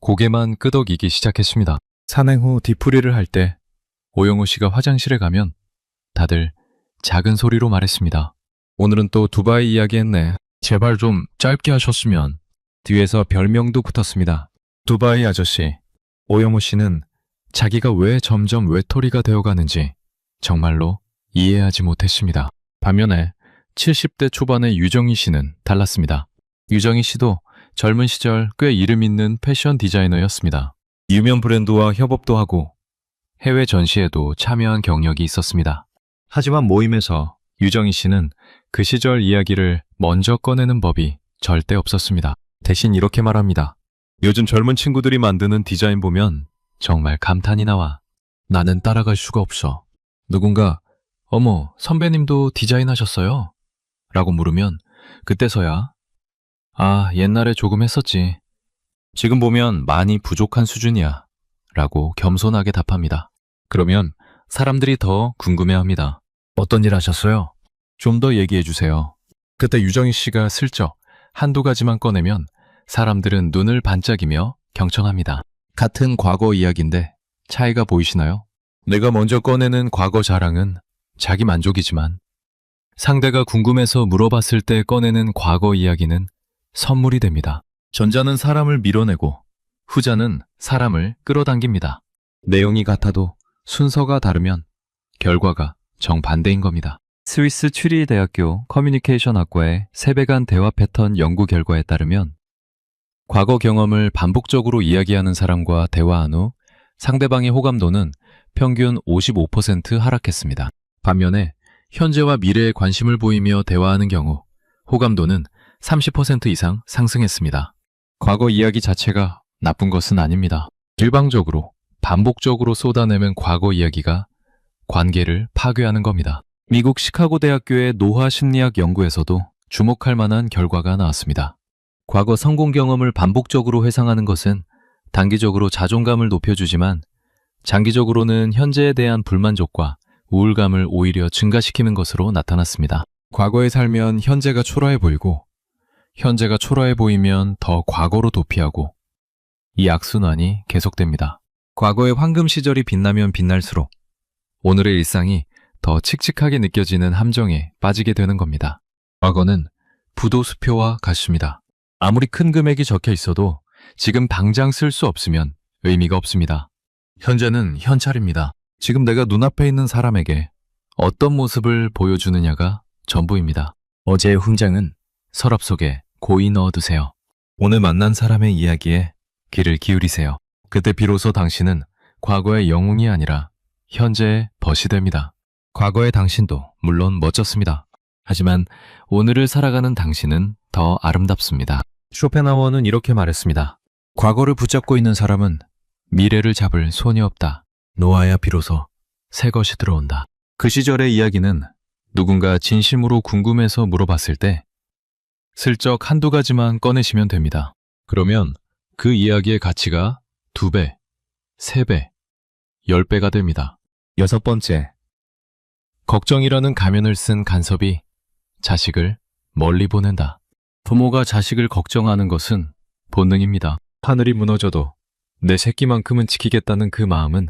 고개만 끄덕이기 시작했습니다. 산행 후 뒤풀이를 할 때 오영호 씨가 화장실에 가면 다들 작은 소리로 말했습니다. 오늘은 또 두바이 이야기 했네. 제발 좀 짧게 하셨으면. 뒤에서 별명도 붙었습니다. 두바이 아저씨. 오영호 씨는 자기가 왜 점점 외톨이가 되어가는지 정말로 이해하지 못했습니다. 반면에 70대 초반의 유정희 씨는 달랐습니다. 유정희 씨도 젊은 시절 꽤 이름 있는 패션 디자이너였습니다. 유명 브랜드와 협업도 하고 해외 전시에도 참여한 경력이 있었습니다. 하지만 모임에서 유정희 씨는 그 시절 이야기를 먼저 꺼내는 법이 절대 없었습니다. 대신 이렇게 말합니다. 요즘 젊은 친구들이 만드는 디자인 보면 정말 감탄이 나와. 나는 따라갈 수가 없어. 누군가 어머, 선배님도 디자인하셨어요? 라고 물으면 그때서야 아, 옛날에 조금 했었지. 지금 보면 많이 부족한 수준이야. 라고 겸손하게 답합니다. 그러면 사람들이 더 궁금해합니다. 어떤 일 하셨어요? 좀 더 얘기해 주세요. 그때 유정희 씨가 슬쩍 한두 가지만 꺼내면 사람들은 눈을 반짝이며 경청합니다. 같은 과거 이야기인데 차이가 보이시나요? 내가 먼저 꺼내는 과거 자랑은 자기 만족이지만 상대가 궁금해서 물어봤을 때 꺼내는 과거 이야기는 선물이 됩니다. 전자는 사람을 밀어내고 후자는 사람을 끌어당깁니다. 내용이 같아도 순서가 다르면 결과가 정반대인 겁니다. 스위스 추리히 대학교 커뮤니케이션 학과의 세배간 대화 패턴 연구 결과에 따르면 과거 경험을 반복적으로 이야기하는 사람과 대화한 후 상대방의 호감도는 평균 55% 하락했습니다. 반면에 현재와 미래에 관심을 보이며 대화하는 경우 호감도는 30% 이상 상승했습니다. 과거 이야기 자체가 나쁜 것은 아닙니다. 일방적으로, 반복적으로 쏟아내면 과거 이야기가 관계를 파괴하는 겁니다. 미국 시카고 대학교의 노화 심리학 연구에서도 주목할 만한 결과가 나왔습니다. 과거 성공 경험을 반복적으로 회상하는 것은 단기적으로 자존감을 높여주지만 장기적으로는 현재에 대한 불만족과 우울감을 오히려 증가시키는 것으로 나타났습니다. 과거에 살면 현재가 초라해 보이고 현재가 초라해 보이면 더 과거로 도피하고 이 악순환이 계속됩니다. 과거의 황금 시절이 빛나면 빛날수록 오늘의 일상이 더 칙칙하게 느껴지는 함정에 빠지게 되는 겁니다. 과거는 부도수표와 같습니다. 아무리 큰 금액이 적혀 있어도 지금 당장 쓸 수 없으면 의미가 없습니다. 현재는 현찰입니다. 지금 내가 눈앞에 있는 사람에게 어떤 모습을 보여주느냐가 전부입니다. 어제의 훈장은 서랍 속에 고이 넣어두세요. 오늘 만난 사람의 이야기에 귀를 기울이세요. 그때 비로소 당신은 과거의 영웅이 아니라 현재의 벗이 됩니다. 과거의 당신도 물론 멋졌습니다. 하지만 오늘을 살아가는 당신은 더 아름답습니다. 쇼펜하우어는 이렇게 말했습니다. 과거를 붙잡고 있는 사람은 미래를 잡을 손이 없다. 놓아야 비로소 새 것이 들어온다. 그 시절의 이야기는 누군가 진심으로 궁금해서 물어봤을 때 슬쩍 한두 가지만 꺼내시면 됩니다. 그러면 그 이야기의 가치가 2배, 3배, 10배가 됩니다. 6번째, 걱정이라는 가면을 쓴 간섭이 자식을 멀리 보낸다. 부모가 자식을 걱정하는 것은 본능입니다. 하늘이 무너져도 내 새끼만큼은 지키겠다는 그 마음은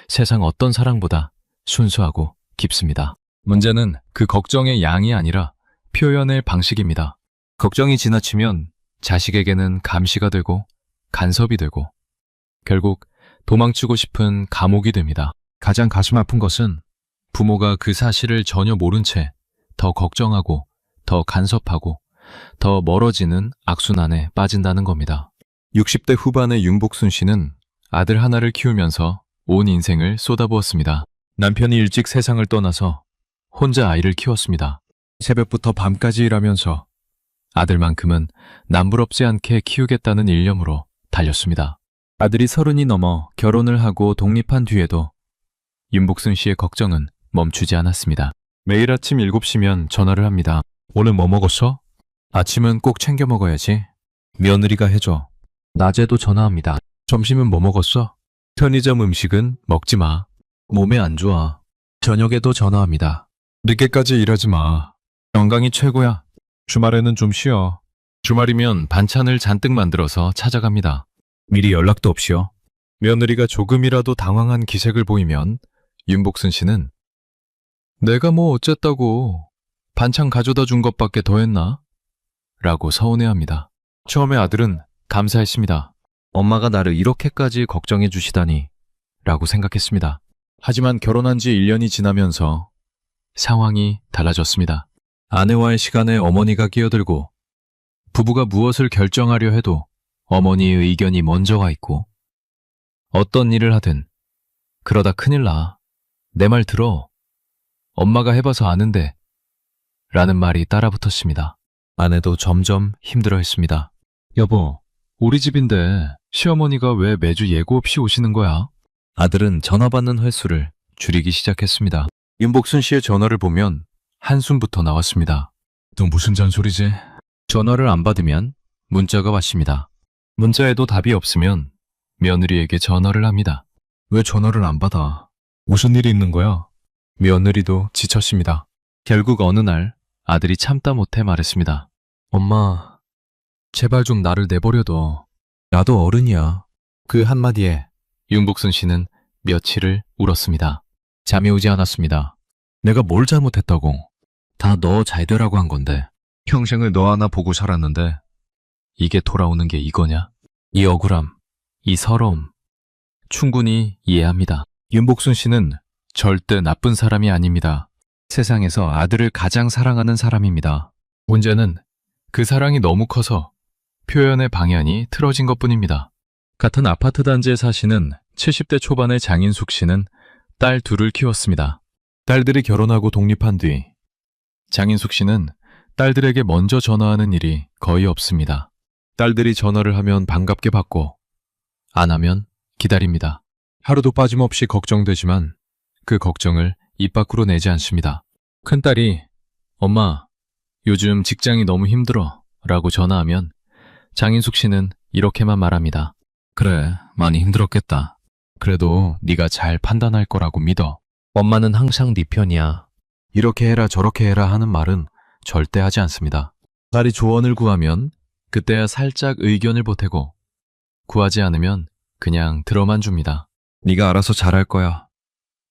세상 어떤 사랑보다 순수하고 깊습니다. 문제는 그 걱정의 양이 아니라 표현의 방식입니다. 걱정이 지나치면 자식에게는 감시가 되고 간섭이 되고 결국 도망치고 싶은 감옥이 됩니다. 가장 가슴 아픈 것은 부모가 그 사실을 전혀 모른 채 더 걱정하고 더 간섭하고 더 멀어지는 악순환에 빠진다는 겁니다. 60대 후반의 윤복순 씨는 아들 하나를 키우면서 온 인생을 쏟아부었습니다. 남편이 일찍 세상을 떠나서 혼자 아이를 키웠습니다. 새벽부터 밤까지 일하면서 아들만큼은 남부럽지 않게 키우겠다는 일념으로 달렸습니다. 아들이 30이 넘어 결혼을 하고 독립한 뒤에도 윤복순 씨의 걱정은 멈추지 않았습니다. 매일 아침 7시면 전화를 합니다. 오늘 뭐 먹었어? 아침은 꼭 챙겨 먹어야지. 며느리가 해줘. 낮에도 전화합니다. 점심은 뭐 먹었어? 편의점 음식은 먹지 마. 몸에 안 좋아. 저녁에도 전화합니다. 늦게까지 일하지 마. 건강이 최고야. 주말에는 좀 쉬어. 주말이면 반찬을 잔뜩 만들어서 찾아갑니다. 미리 연락도 없이요. 며느리가 조금이라도 당황한 기색을 보이면 윤복순 씨는 내가 뭐 어쨌다고 반찬 가져다 준 것밖에 더 했나? 라고 서운해합니다. 처음에 아들은 감사했습니다. 엄마가 나를 이렇게까지 걱정해 주시다니 라고 생각했습니다. 하지만 결혼한 지 1년이 지나면서 상황이 달라졌습니다. 아내와의 시간에 어머니가 끼어들고 부부가 무엇을 결정하려 해도 어머니의 의견이 먼저 와 있고 어떤 일을 하든 그러다 큰일 나. 내 말 들어. 엄마가 해봐서 아는데 라는 말이 따라붙었습니다. 아내도 점점 힘들어했습니다. 여보, 우리 집인데 시어머니가 왜 매주 예고 없이 오시는 거야? 아들은 전화 받는 횟수를 줄이기 시작했습니다. 윤복순 씨의 전화를 보면 한숨부터 나왔습니다. 너 무슨 잔소리지? 전화를 안 받으면 문자가 왔습니다. 문자에도 답이 없으면 며느리에게 전화를 합니다. 왜 전화를 안 받아? 무슨 일이 있는 거야? 며느리도 지쳤습니다. 결국 어느 날 아들이 참다 못해 말했습니다. 엄마, 제발 좀 나를 내버려둬. 나도 어른이야. 그 한마디에 윤복순 씨는 며칠을 울었습니다. 잠이 오지 않았습니다. 내가 뭘 잘못했다고? 다 너 잘 되라고 한 건데. 평생을 너 하나 보고 살았는데 이게 돌아오는 게 이거냐? 이 억울함, 이 서러움 충분히 이해합니다. 윤복순 씨는 절대 나쁜 사람이 아닙니다. 세상에서 아들을 가장 사랑하는 사람입니다. 문제는 그 사랑이 너무 커서 표현의 방향이 틀어진 것뿐입니다. 같은 아파트 단지에 사시는 70대 초반의 장인숙 씨는 딸 둘을 키웠습니다. 딸들이 결혼하고 독립한 뒤 장인숙 씨는 딸들에게 먼저 전화하는 일이 거의 없습니다. 딸들이 전화를 하면 반갑게 받고 안 하면 기다립니다. 하루도 빠짐없이 걱정되지만 그 걱정을 입 밖으로 내지 않습니다. 큰딸이 엄마, 요즘 직장이 너무 힘들어 라고 전화하면 장인숙 씨는 이렇게만 말합니다. 그래, 많이 힘들었겠다. 그래도 네가 잘 판단할 거라고 믿어. 엄마는 항상 네 편이야. 이렇게 해라 저렇게 해라 하는 말은 절대 하지 않습니다. 딸이 조언을 구하면 그때야 살짝 의견을 보태고 구하지 않으면 그냥 들어만 줍니다. 네가 알아서 잘할 거야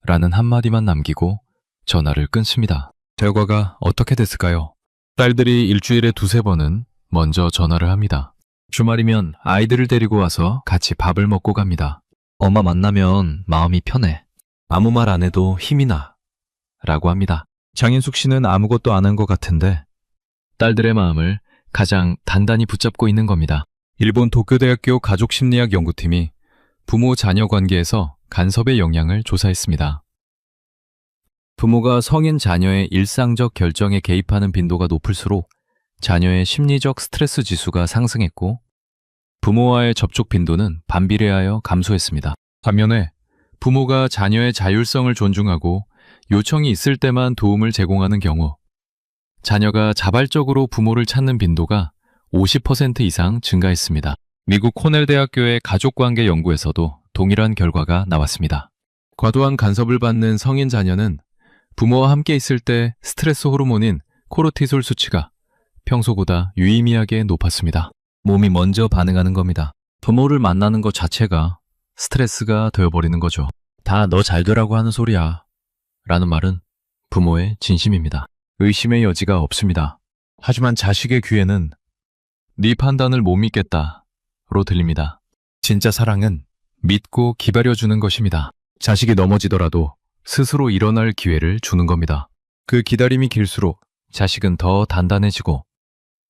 라는 한마디만 남기고 전화를 끊습니다. 결과가 어떻게 됐을까요? 딸들이 일주일에 2~3번은 먼저 전화를 합니다. 주말이면 아이들을 데리고 와서 같이 밥을 먹고 갑니다. 엄마 만나면 마음이 편해. 아무 말 안 해도 힘이 나 라고 합니다. 장인숙 씨는 아무것도 안 한 것 같은데 딸들의 마음을 가장 단단히 붙잡고 있는 겁니다. 일본 도쿄대학교 가족심리학 연구팀이 부모 자녀 관계에서 간섭의 영향을 조사했습니다. 부모가 성인 자녀의 일상적 결정에 개입하는 빈도가 높을수록 자녀의 심리적 스트레스 지수가 상승했고 부모와의 접촉 빈도는 반비례하여 감소했습니다. 반면에 부모가 자녀의 자율성을 존중하고 요청이 있을 때만 도움을 제공하는 경우 자녀가 자발적으로 부모를 찾는 빈도가 50% 이상 증가했습니다. 미국 코넬 대학교의 가족관계 연구에서도 동일한 결과가 나왔습니다. 과도한 간섭을 받는 성인 자녀는 부모와 함께 있을 때 스트레스 호르몬인 코르티솔 수치가 평소보다 유의미하게 높았습니다. 몸이 먼저 반응하는 겁니다. 부모를 만나는 것 자체가 스트레스가 되어버리는 거죠. 다 너 잘 되라고 하는 소리야 라는 말은 부모의 진심입니다. 의심의 여지가 없습니다. 하지만 자식의 귀에는 네 판단을 못 믿겠다 로 들립니다. 진짜 사랑은 믿고 기다려주는 것입니다. 자식이 넘어지더라도 스스로 일어날 기회를 주는 겁니다. 그 기다림이 길수록 자식은 더 단단해지고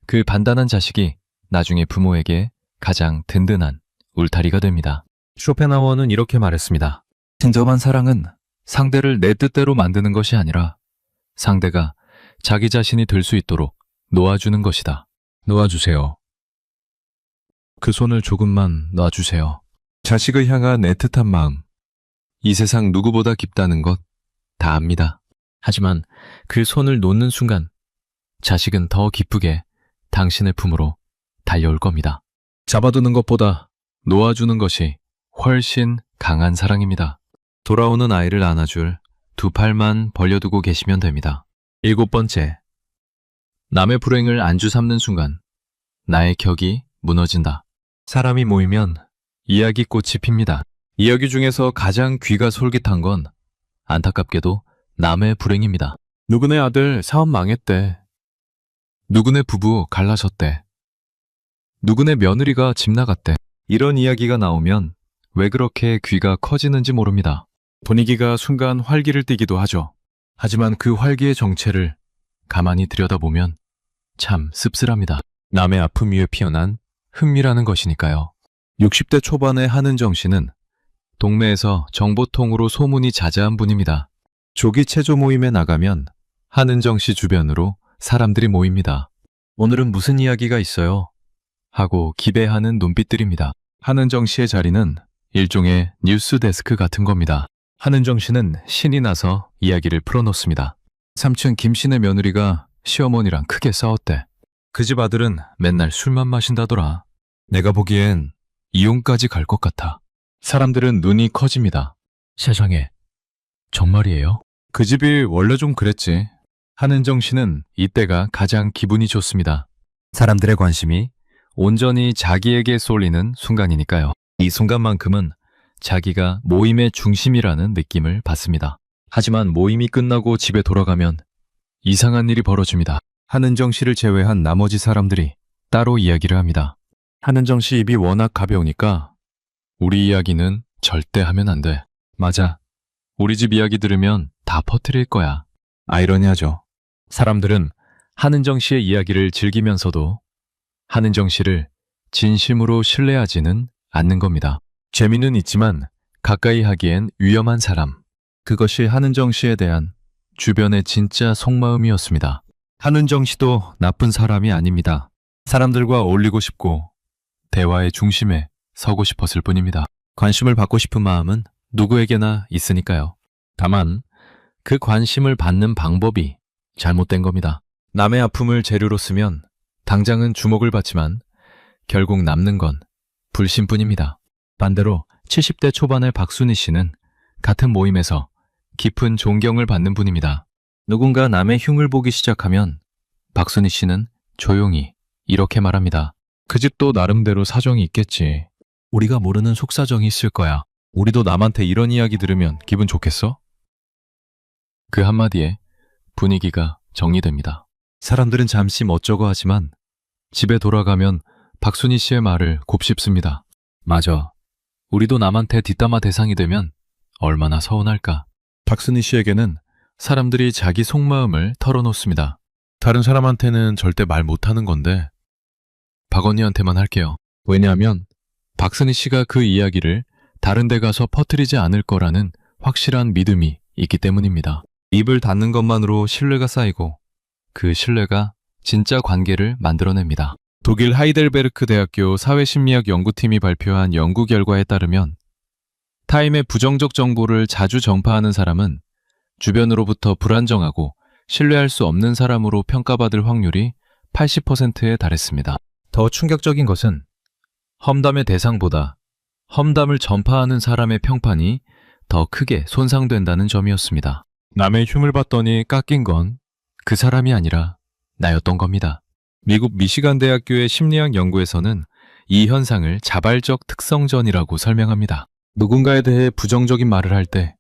그 단단한 자식이 나중에 부모에게 가장 든든한 울타리가 됩니다. 쇼펜하우어는 이렇게 말했습니다. 진정한 사랑은 상대를 내 뜻대로 만드는 것이 아니라 상대가 자기 자신이 될 수 있도록 놓아주는 것이다. 놓아주세요. 그 손을 조금만 놔주세요. 자식을 향한 애틋한 마음. 이 세상 누구보다 깊다는 것 다 압니다. 하지만 그 손을 놓는 순간 자식은 더 기쁘게 당신의 품으로 달려올 겁니다. 잡아두는 것보다 놓아주는 것이 훨씬 강한 사랑입니다. 돌아오는 아이를 안아줄 2팔만 벌려두고 계시면 됩니다. 7번째, 남의 불행을 안주 삼는 순간 나의 격이 무너진다. 사람이 모이면 이야기꽃이 핍니다. 이야기 중에서 가장 귀가 솔깃한 건 안타깝게도 남의 불행입니다. 누구네 아들 사업 망했대. 누구네 부부 갈라졌대. 누구네 며느리가 집 나갔대. 이런 이야기가 나오면 왜 그렇게 귀가 커지는지 모릅니다. 분위기가 순간 활기를 띠기도 하죠. 하지만 그 활기의 정체를 가만히 들여다보면 참 씁쓸합니다. 남의 아픔 위에 피어난 흠이라는 것이니까요. 60대 초반의 한은정 씨는 동네에서 정보통으로 소문이 자자한 분입니다. 조기 체조 모임에 나가면 한은정 씨 주변으로 사람들이 모입니다. 오늘은 무슨 이야기가 있어요? 하고 기대하는 눈빛들입니다. 한은정 씨의 자리는 일종의 뉴스 데스크 같은 겁니다. 한은정 씨는 신이 나서 이야기를 풀어놓습니다. 삼촌 김 씨네 며느리가 시어머니랑 크게 싸웠대. 그 집 아들은 맨날 술만 마신다더라. 내가 보기엔 이혼까지 갈 것 같아. 사람들은 눈이 커집니다. 세상에, 정말이에요? 그 집이 원래 좀 그랬지. 한은정 씨는 이때가 가장 기분이 좋습니다. 사람들의 관심이 온전히 자기에게 쏠리는 순간이니까요. 이 순간만큼은 자기가 모임의 중심이라는 느낌을 받습니다. 하지만 모임이 끝나고 집에 돌아가면 이상한 일이 벌어집니다. 한은정 씨를 제외한 나머지 사람들이 따로 이야기를 합니다. 한은정 씨 입이 워낙 가벼우니까 우리 이야기는 절대 하면 안 돼. 맞아. 우리 집 이야기 들으면 다 퍼뜨릴 거야. 아이러니하죠. 사람들은 한은정 씨의 이야기를 즐기면서도 한은정 씨를 진심으로 신뢰하지는 않는 겁니다. 재미는 있지만 가까이 하기엔 위험한 사람. 그것이 한은정 씨에 대한 주변의 진짜 속마음이었습니다. 한은정 씨도 나쁜 사람이 아닙니다. 사람들과 어울리고 싶고 대화의 중심에 서고 싶었을 뿐입니다. 관심을 받고 싶은 마음은 누구에게나 있으니까요. 다만 그 관심을 받는 방법이 잘못된 겁니다. 남의 아픔을 재료로 쓰면 당장은 주목을 받지만 결국 남는 건 불신뿐입니다. 반대로 70대 초반의 박순희 씨는 같은 모임에서 깊은 존경을 받는 분입니다. 누군가 남의 흉을 보기 시작하면 박순희 씨는 조용히 이렇게 말합니다. 그 집도 나름대로 사정이 있겠지. 우리가 모르는 속사정이 있을 거야. 우리도 남한테 이런 이야기 들으면 기분 좋겠어? 그 한마디에 분위기가 정리됩니다. 사람들은 잠시 멋쩍어 하지만 집에 돌아가면 박순희 씨의 말을 곱씹습니다. 맞아. 우리도 남한테 뒷담화 대상이 되면 얼마나 서운할까. 박순희 씨에게는 사람들이 자기 속마음을 털어놓습니다. 다른 사람한테는 절대 말 못하는 건데 박 언니한테만 할게요. 왜냐하면 박순희 씨가 그 이야기를 다른 데 가서 퍼뜨리지 않을 거라는 확실한 믿음이 있기 때문입니다. 입을 닫는 것만으로 신뢰가 쌓이고 그 신뢰가 진짜 관계를 만들어냅니다. 독일 하이델베르크 대학교 사회심리학 연구팀이 발표한 연구 결과에 따르면 타인의 부정적 정보를 자주 전파하는 사람은 주변으로부터 불안정하고 신뢰할 수 없는 사람으로 평가받을 확률이 80%에 달했습니다. 더 충격적인 것은 험담의 대상보다 험담을 전파하는 사람의 평판이 더 크게 손상된다는 점이었습니다. 남의 흉을 봤더니 깎인 건 그 사람이 아니라 나였던 겁니다. 미국 미시간 대학교의 심리학 연구에서는 이 현상을 자발적 특성전이라고 설명합니다. 누군가에 대해 부정적인 말을 할 때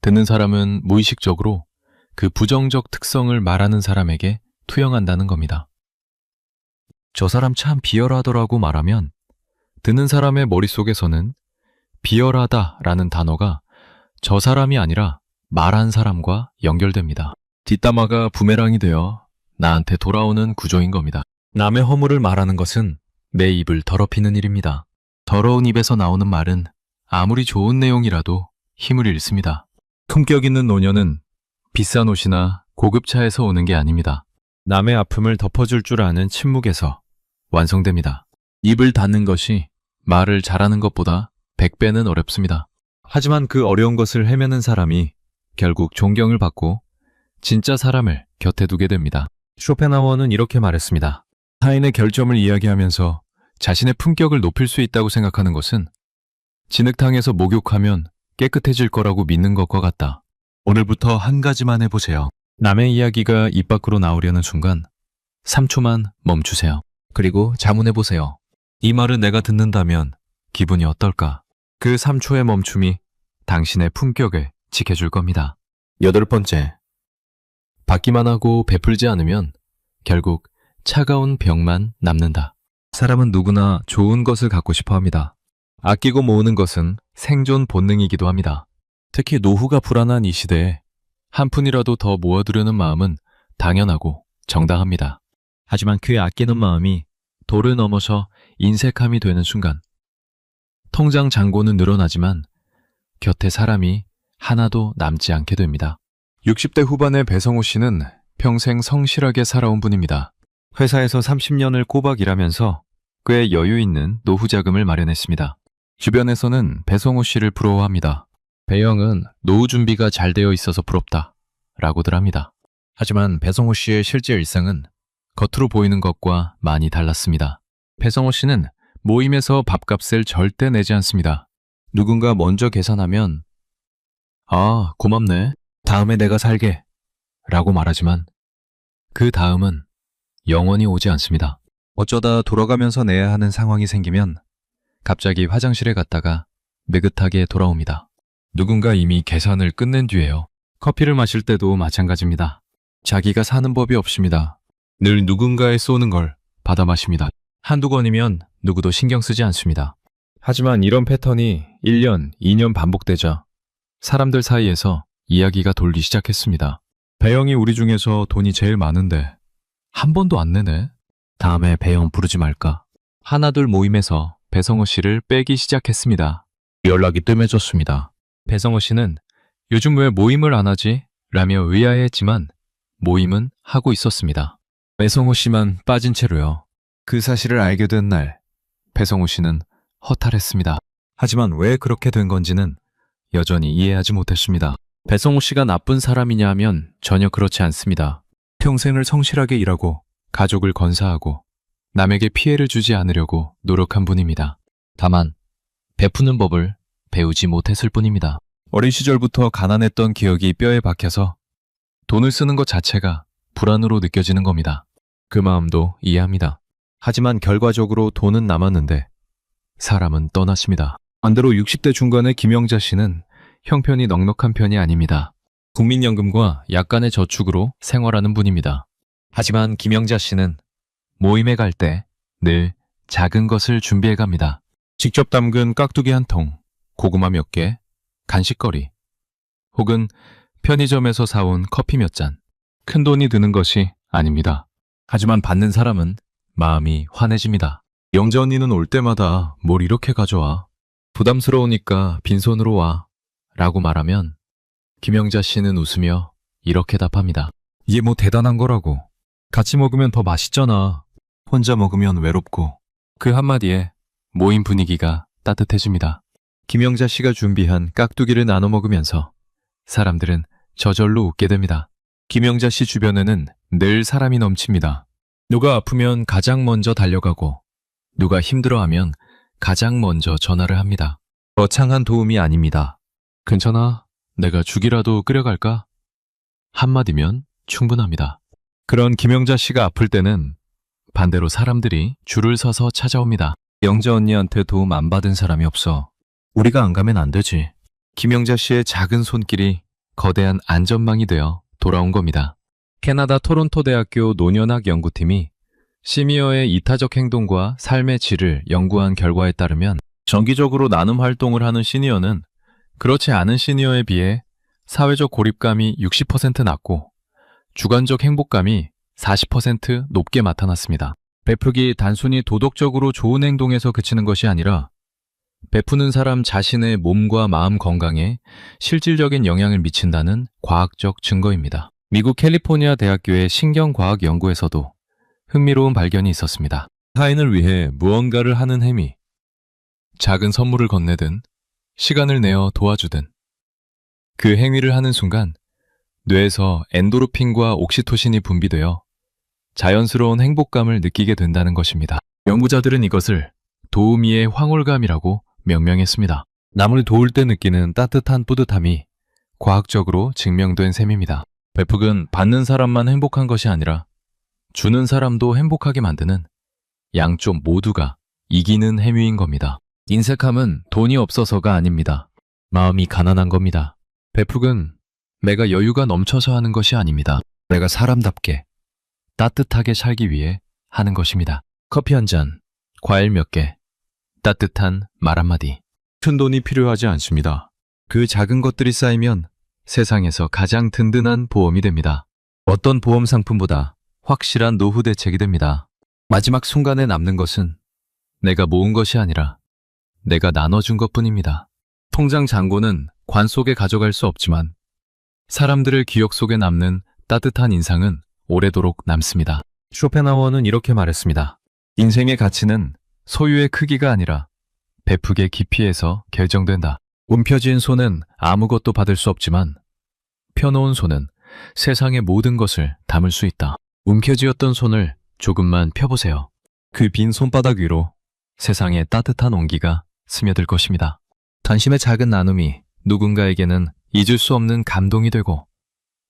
듣는 사람은 무의식적으로 그 부정적 특성을 말하는 사람에게 투영한다는 겁니다. 저 사람 참 비열하더라고 말하면 듣는 사람의 머릿속에서는 비열하다라는 단어가 저 사람이 아니라 말한 사람과 연결됩니다. 뒷담화가 부메랑이 되어 나한테 돌아오는 구조인 겁니다. 남의 허물을 말하는 것은 내 입을 더럽히는 일입니다. 더러운 입에서 나오는 말은 아무리 좋은 내용이라도 힘을 잃습니다. 품격 있는 노년은 비싼 옷이나 고급 차에서 오는 게 아닙니다. 남의 아픔을 덮어줄 줄 아는 침묵에서 완성됩니다. 입을 닫는 것이 말을 잘하는 것보다 100배는 어렵습니다. 하지만 그 어려운 것을 헤매는 사람이 결국 존경을 받고 진짜 사람을 곁에 두게 됩니다. 쇼펜하우어는 이렇게 말했습니다. 타인의 결점을 이야기하면서 자신의 품격을 높일 수 있다고 생각하는 것은 진흙탕에서 목욕하면 깨끗해질 거라고 믿는 것과 같다. 오늘부터 한 가지만 해보세요. 남의 이야기가 입 밖으로 나오려는 순간 3초만 멈추세요. 그리고 자문해보세요. 이 말을 내가 듣는다면 기분이 어떨까? 그 3초의 멈춤이 당신의 품격을 지켜줄 겁니다. 8번째, 받기만 하고 베풀지 않으면 결국 차가운 벽만 남는다. 사람은 누구나 좋은 것을 갖고 싶어 합니다. 아끼고 모으는 것은 생존 본능이기도 합니다. 특히 노후가 불안한 이 시대에 한 푼이라도 더 모아두려는 마음은 당연하고 정당합니다. 하지만 그 아끼는 마음이 도를 넘어서 인색함이 되는 순간 통장 잔고는 늘어나지만 곁에 사람이 하나도 남지 않게 됩니다. 60대 후반의 배성호 씨는 평생 성실하게 살아온 분입니다. 회사에서 30년을 꼬박 일하면서 꽤 여유 있는 노후 자금을 마련했습니다. 주변에서는 배성호 씨를 부러워합니다. 배영은 노후 준비가 잘 되어 있어서 부럽다 라고들 합니다. 하지만 배성호 씨의 실제 일상은 겉으로 보이는 것과 많이 달랐습니다. 배성호 씨는 모임에서 밥값을 절대 내지 않습니다. 누군가 먼저 계산하면 아, 고맙네. 다음에 내가 살게 라고 말하지만 그 다음은 영원히 오지 않습니다. 어쩌다 돌아가면서 내야 하는 상황이 생기면 갑자기 화장실에 갔다가 느긋하게 돌아옵니다. 누군가 이미 계산을 끝낸 뒤에요. 커피를 마실 때도 마찬가지입니다. 자기가 사는 법이 없습니다. 늘 누군가에 쏘는 걸 받아 마십니다. 한두 권이면 누구도 신경 쓰지 않습니다. 하지만 이런 패턴이 1년, 2년 반복되자 사람들 사이에서 이야기가 돌기 시작했습니다. 배영이 우리 중에서 돈이 제일 많은데 한 번도 안 내네. 다음에 배영 부르지 말까. 하나둘 모임에서 배성호 씨를 빼기 시작했습니다. 연락이 뜸해졌습니다. 배성호 씨는 요즘 왜 모임을 안 하지? 라며 의아해했지만 모임은 하고 있었습니다. 배성호 씨만 빠진 채로요. 그 사실을 알게 된 날, 배성호 씨는 허탈했습니다. 하지만 왜 그렇게 된 건지는 여전히 이해하지 못했습니다. 배성호 씨가 나쁜 사람이냐 하면 전혀 그렇지 않습니다. 평생을 성실하게 일하고 가족을 건사하고 남에게 피해를 주지 않으려고 노력한 분입니다. 다만 베푸는 법을 배우지 못했을 뿐입니다. 어린 시절부터 가난했던 기억이 뼈에 박혀서 돈을 쓰는 것 자체가 불안으로 느껴지는 겁니다. 그 마음도 이해합니다. 하지만 결과적으로 돈은 남았는데 사람은 떠났습니다. 반대로 60대 중반의 김영자 씨는 형편이 넉넉한 편이 아닙니다. 국민연금과 약간의 저축으로 생활하는 분입니다. 하지만 김영자 씨는 모임에 갈 때 늘 작은 것을 준비해 갑니다. 직접 담근 깍두기 한 통, 고구마 몇 개, 간식거리, 혹은 편의점에서 사온 커피 몇 잔. 큰 돈이 드는 것이 아닙니다. 하지만 받는 사람은 마음이 환해집니다. 영자 언니는 올 때마다 뭘 이렇게 가져와? 부담스러우니까 빈손으로 와. 라고 말하면 김영자 씨는 웃으며 이렇게 답합니다. 이게 뭐 대단한 거라고. 같이 먹으면 더 맛있잖아. 혼자 먹으면 외롭고. 그 한마디에 모임 분위기가 따뜻해집니다. 김영자 씨가 준비한 깍두기를 나눠 먹으면서 사람들은 저절로 웃게 됩니다. 김영자 씨 주변에는 늘 사람이 넘칩니다. 누가 아프면 가장 먼저 달려가고 누가 힘들어하면 가장 먼저 전화를 합니다. 거창한 도움이 아닙니다. 괜찮아? 내가 죽이라도 끓여갈까? 한마디면 충분합니다. 그런 김영자 씨가 아플 때는 반대로 사람들이 줄을 서서 찾아옵니다. 영자 언니한테 도움 안 받은 사람이 없어. 우리가 안 가면 안 되지. 김영자 씨의 작은 손길이 거대한 안전망이 되어 돌아온 겁니다. 캐나다 토론토 대학교 노년학 연구팀이 시니어의 이타적 행동과 삶의 질을 연구한 결과에 따르면 정기적으로 나눔 활동을 하는 시니어는 그렇지 않은 시니어에 비해 사회적 고립감이 60% 낮고 주관적 행복감이 40% 높게 나타났습니다. 베풀기 단순히 도덕적으로 좋은 행동에서 그치는 것이 아니라 베푸는 사람 자신의 몸과 마음 건강에 실질적인 영향을 미친다는 과학적 증거입니다. 미국 캘리포니아 대학교의 신경과학 연구에서도 흥미로운 발견이 있었습니다. 타인을 위해 무언가를 하는 행위, 작은 선물을 건네든 시간을 내어 도와주든 그 행위를 하는 순간 뇌에서 엔도르핀과 옥시토신이 분비되어 자연스러운 행복감을 느끼게 된다는 것입니다. 연구자들은 이것을 도우미의 황홀감이라고 명명했습니다. 남을 도울 때 느끼는 따뜻한 뿌듯함이 과학적으로 증명된 셈입니다. 베풀은 받는 사람만 행복한 것이 아니라 주는 사람도 행복하게 만드는 양쪽 모두가 이기는 행위인 겁니다. 인색함은 돈이 없어서가 아닙니다. 마음이 가난한 겁니다. 베풀은 내가 여유가 넘쳐서 하는 것이 아닙니다. 내가 사람답게 따뜻하게 살기 위해 하는 것입니다. 커피 한 잔, 과일 몇 개, 따뜻한 말 한마디. 큰 돈이 필요하지 않습니다. 그 작은 것들이 쌓이면 세상에서 가장 든든한 보험이 됩니다. 어떤 보험 상품보다 확실한 노후 대책이 됩니다. 마지막 순간에 남는 것은 내가 모은 것이 아니라 내가 나눠준 것뿐입니다. 통장 잔고는 관 속에 가져갈 수 없지만 사람들의 기억 속에 남는 따뜻한 인상은 오래도록 남습니다. 쇼펜하우어는 이렇게 말했습니다. 인생의 가치는 소유의 크기가 아니라 베풀의 깊이에서 결정된다. 움펴진 손은 아무것도 받을 수 없지만 펴놓은 손은 세상의 모든 것을 담을 수 있다. 움켜쥐었던 손을 조금만 펴보세요. 그 빈 손바닥 위로 세상의 따뜻한 온기가 스며들 것입니다. 당신의 작은 나눔이 누군가에게는 잊을 수 없는 감동이 되고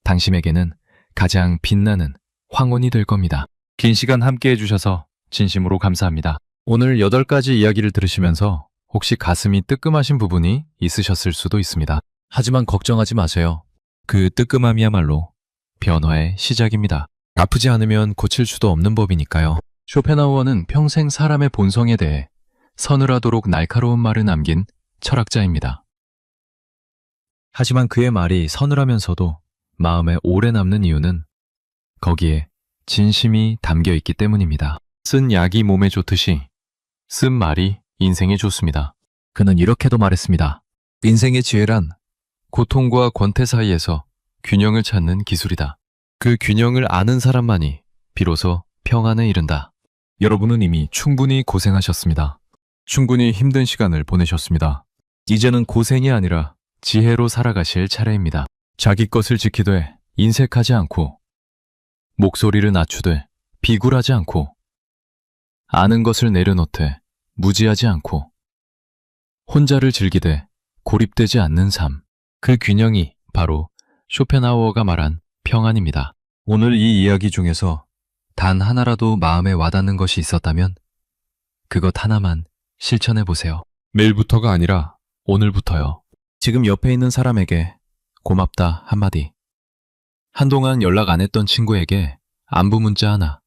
당신에게는 가장 빛나는 황혼이 될 겁니다. 긴 시간 함께 해주셔서 진심으로 감사합니다. 오늘 8가지 이야기를 들으시면서 혹시 가슴이 뜨끔하신 부분이 있으셨을 수도 있습니다. 하지만 걱정하지 마세요. 그 뜨끔함이야말로 변화의 시작입니다. 아프지 않으면 고칠 수도 없는 법이니까요. 쇼펜하우어는 평생 사람의 본성에 대해 서늘하도록 날카로운 말을 남긴 철학자입니다. 하지만 그의 말이 서늘하면서도 마음에 오래 남는 이유는 거기에 진심이 담겨 있기 때문입니다. 쓴 약이 몸에 좋듯이 쓴 말이 인생에 좋습니다. 그는 이렇게도 말했습니다. 인생의 지혜란 고통과 권태 사이에서 균형을 찾는 기술이다. 그 균형을 아는 사람만이 비로소 평안에 이른다. 여러분은 이미 충분히 고생하셨습니다. 충분히 힘든 시간을 보내셨습니다. 이제는 고생이 아니라 지혜로 살아가실 차례입니다. 자기 것을 지키되 인색하지 않고, 목소리를 낮추되 비굴하지 않고, 아는 것을 내려놓되 무지하지 않고, 혼자를 즐기되 고립되지 않는 삶. 그 균형이 바로 쇼펜하우어가 말한 평안입니다. 오늘 이 이야기 중에서 단 하나라도 마음에 와닿는 것이 있었다면 그것 하나만 실천해 보세요. 내일부터가 아니라 오늘부터요. 지금 옆에 있는 사람에게 고맙다 한마디. 한동안 연락 안 했던 친구에게 안부 문자 하나.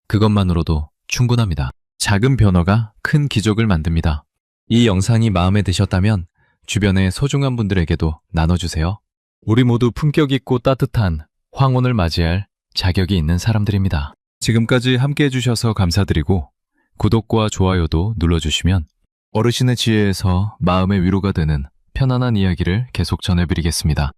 그것만으로도 충분합니다. 작은 변화가 큰 기적을 만듭니다. 이 영상이 마음에 드셨다면 주변의 소중한 분들에게도 나눠주세요. 우리 모두 품격 있고 따뜻한 황혼을 맞이할 자격이 있는 사람들입니다. 지금까지 함께 해주셔서 감사드리고 구독과 좋아요도 눌러주시면 어르신의 지혜에서 마음의 위로가 되는 편안한 이야기를 계속 전해드리겠습니다.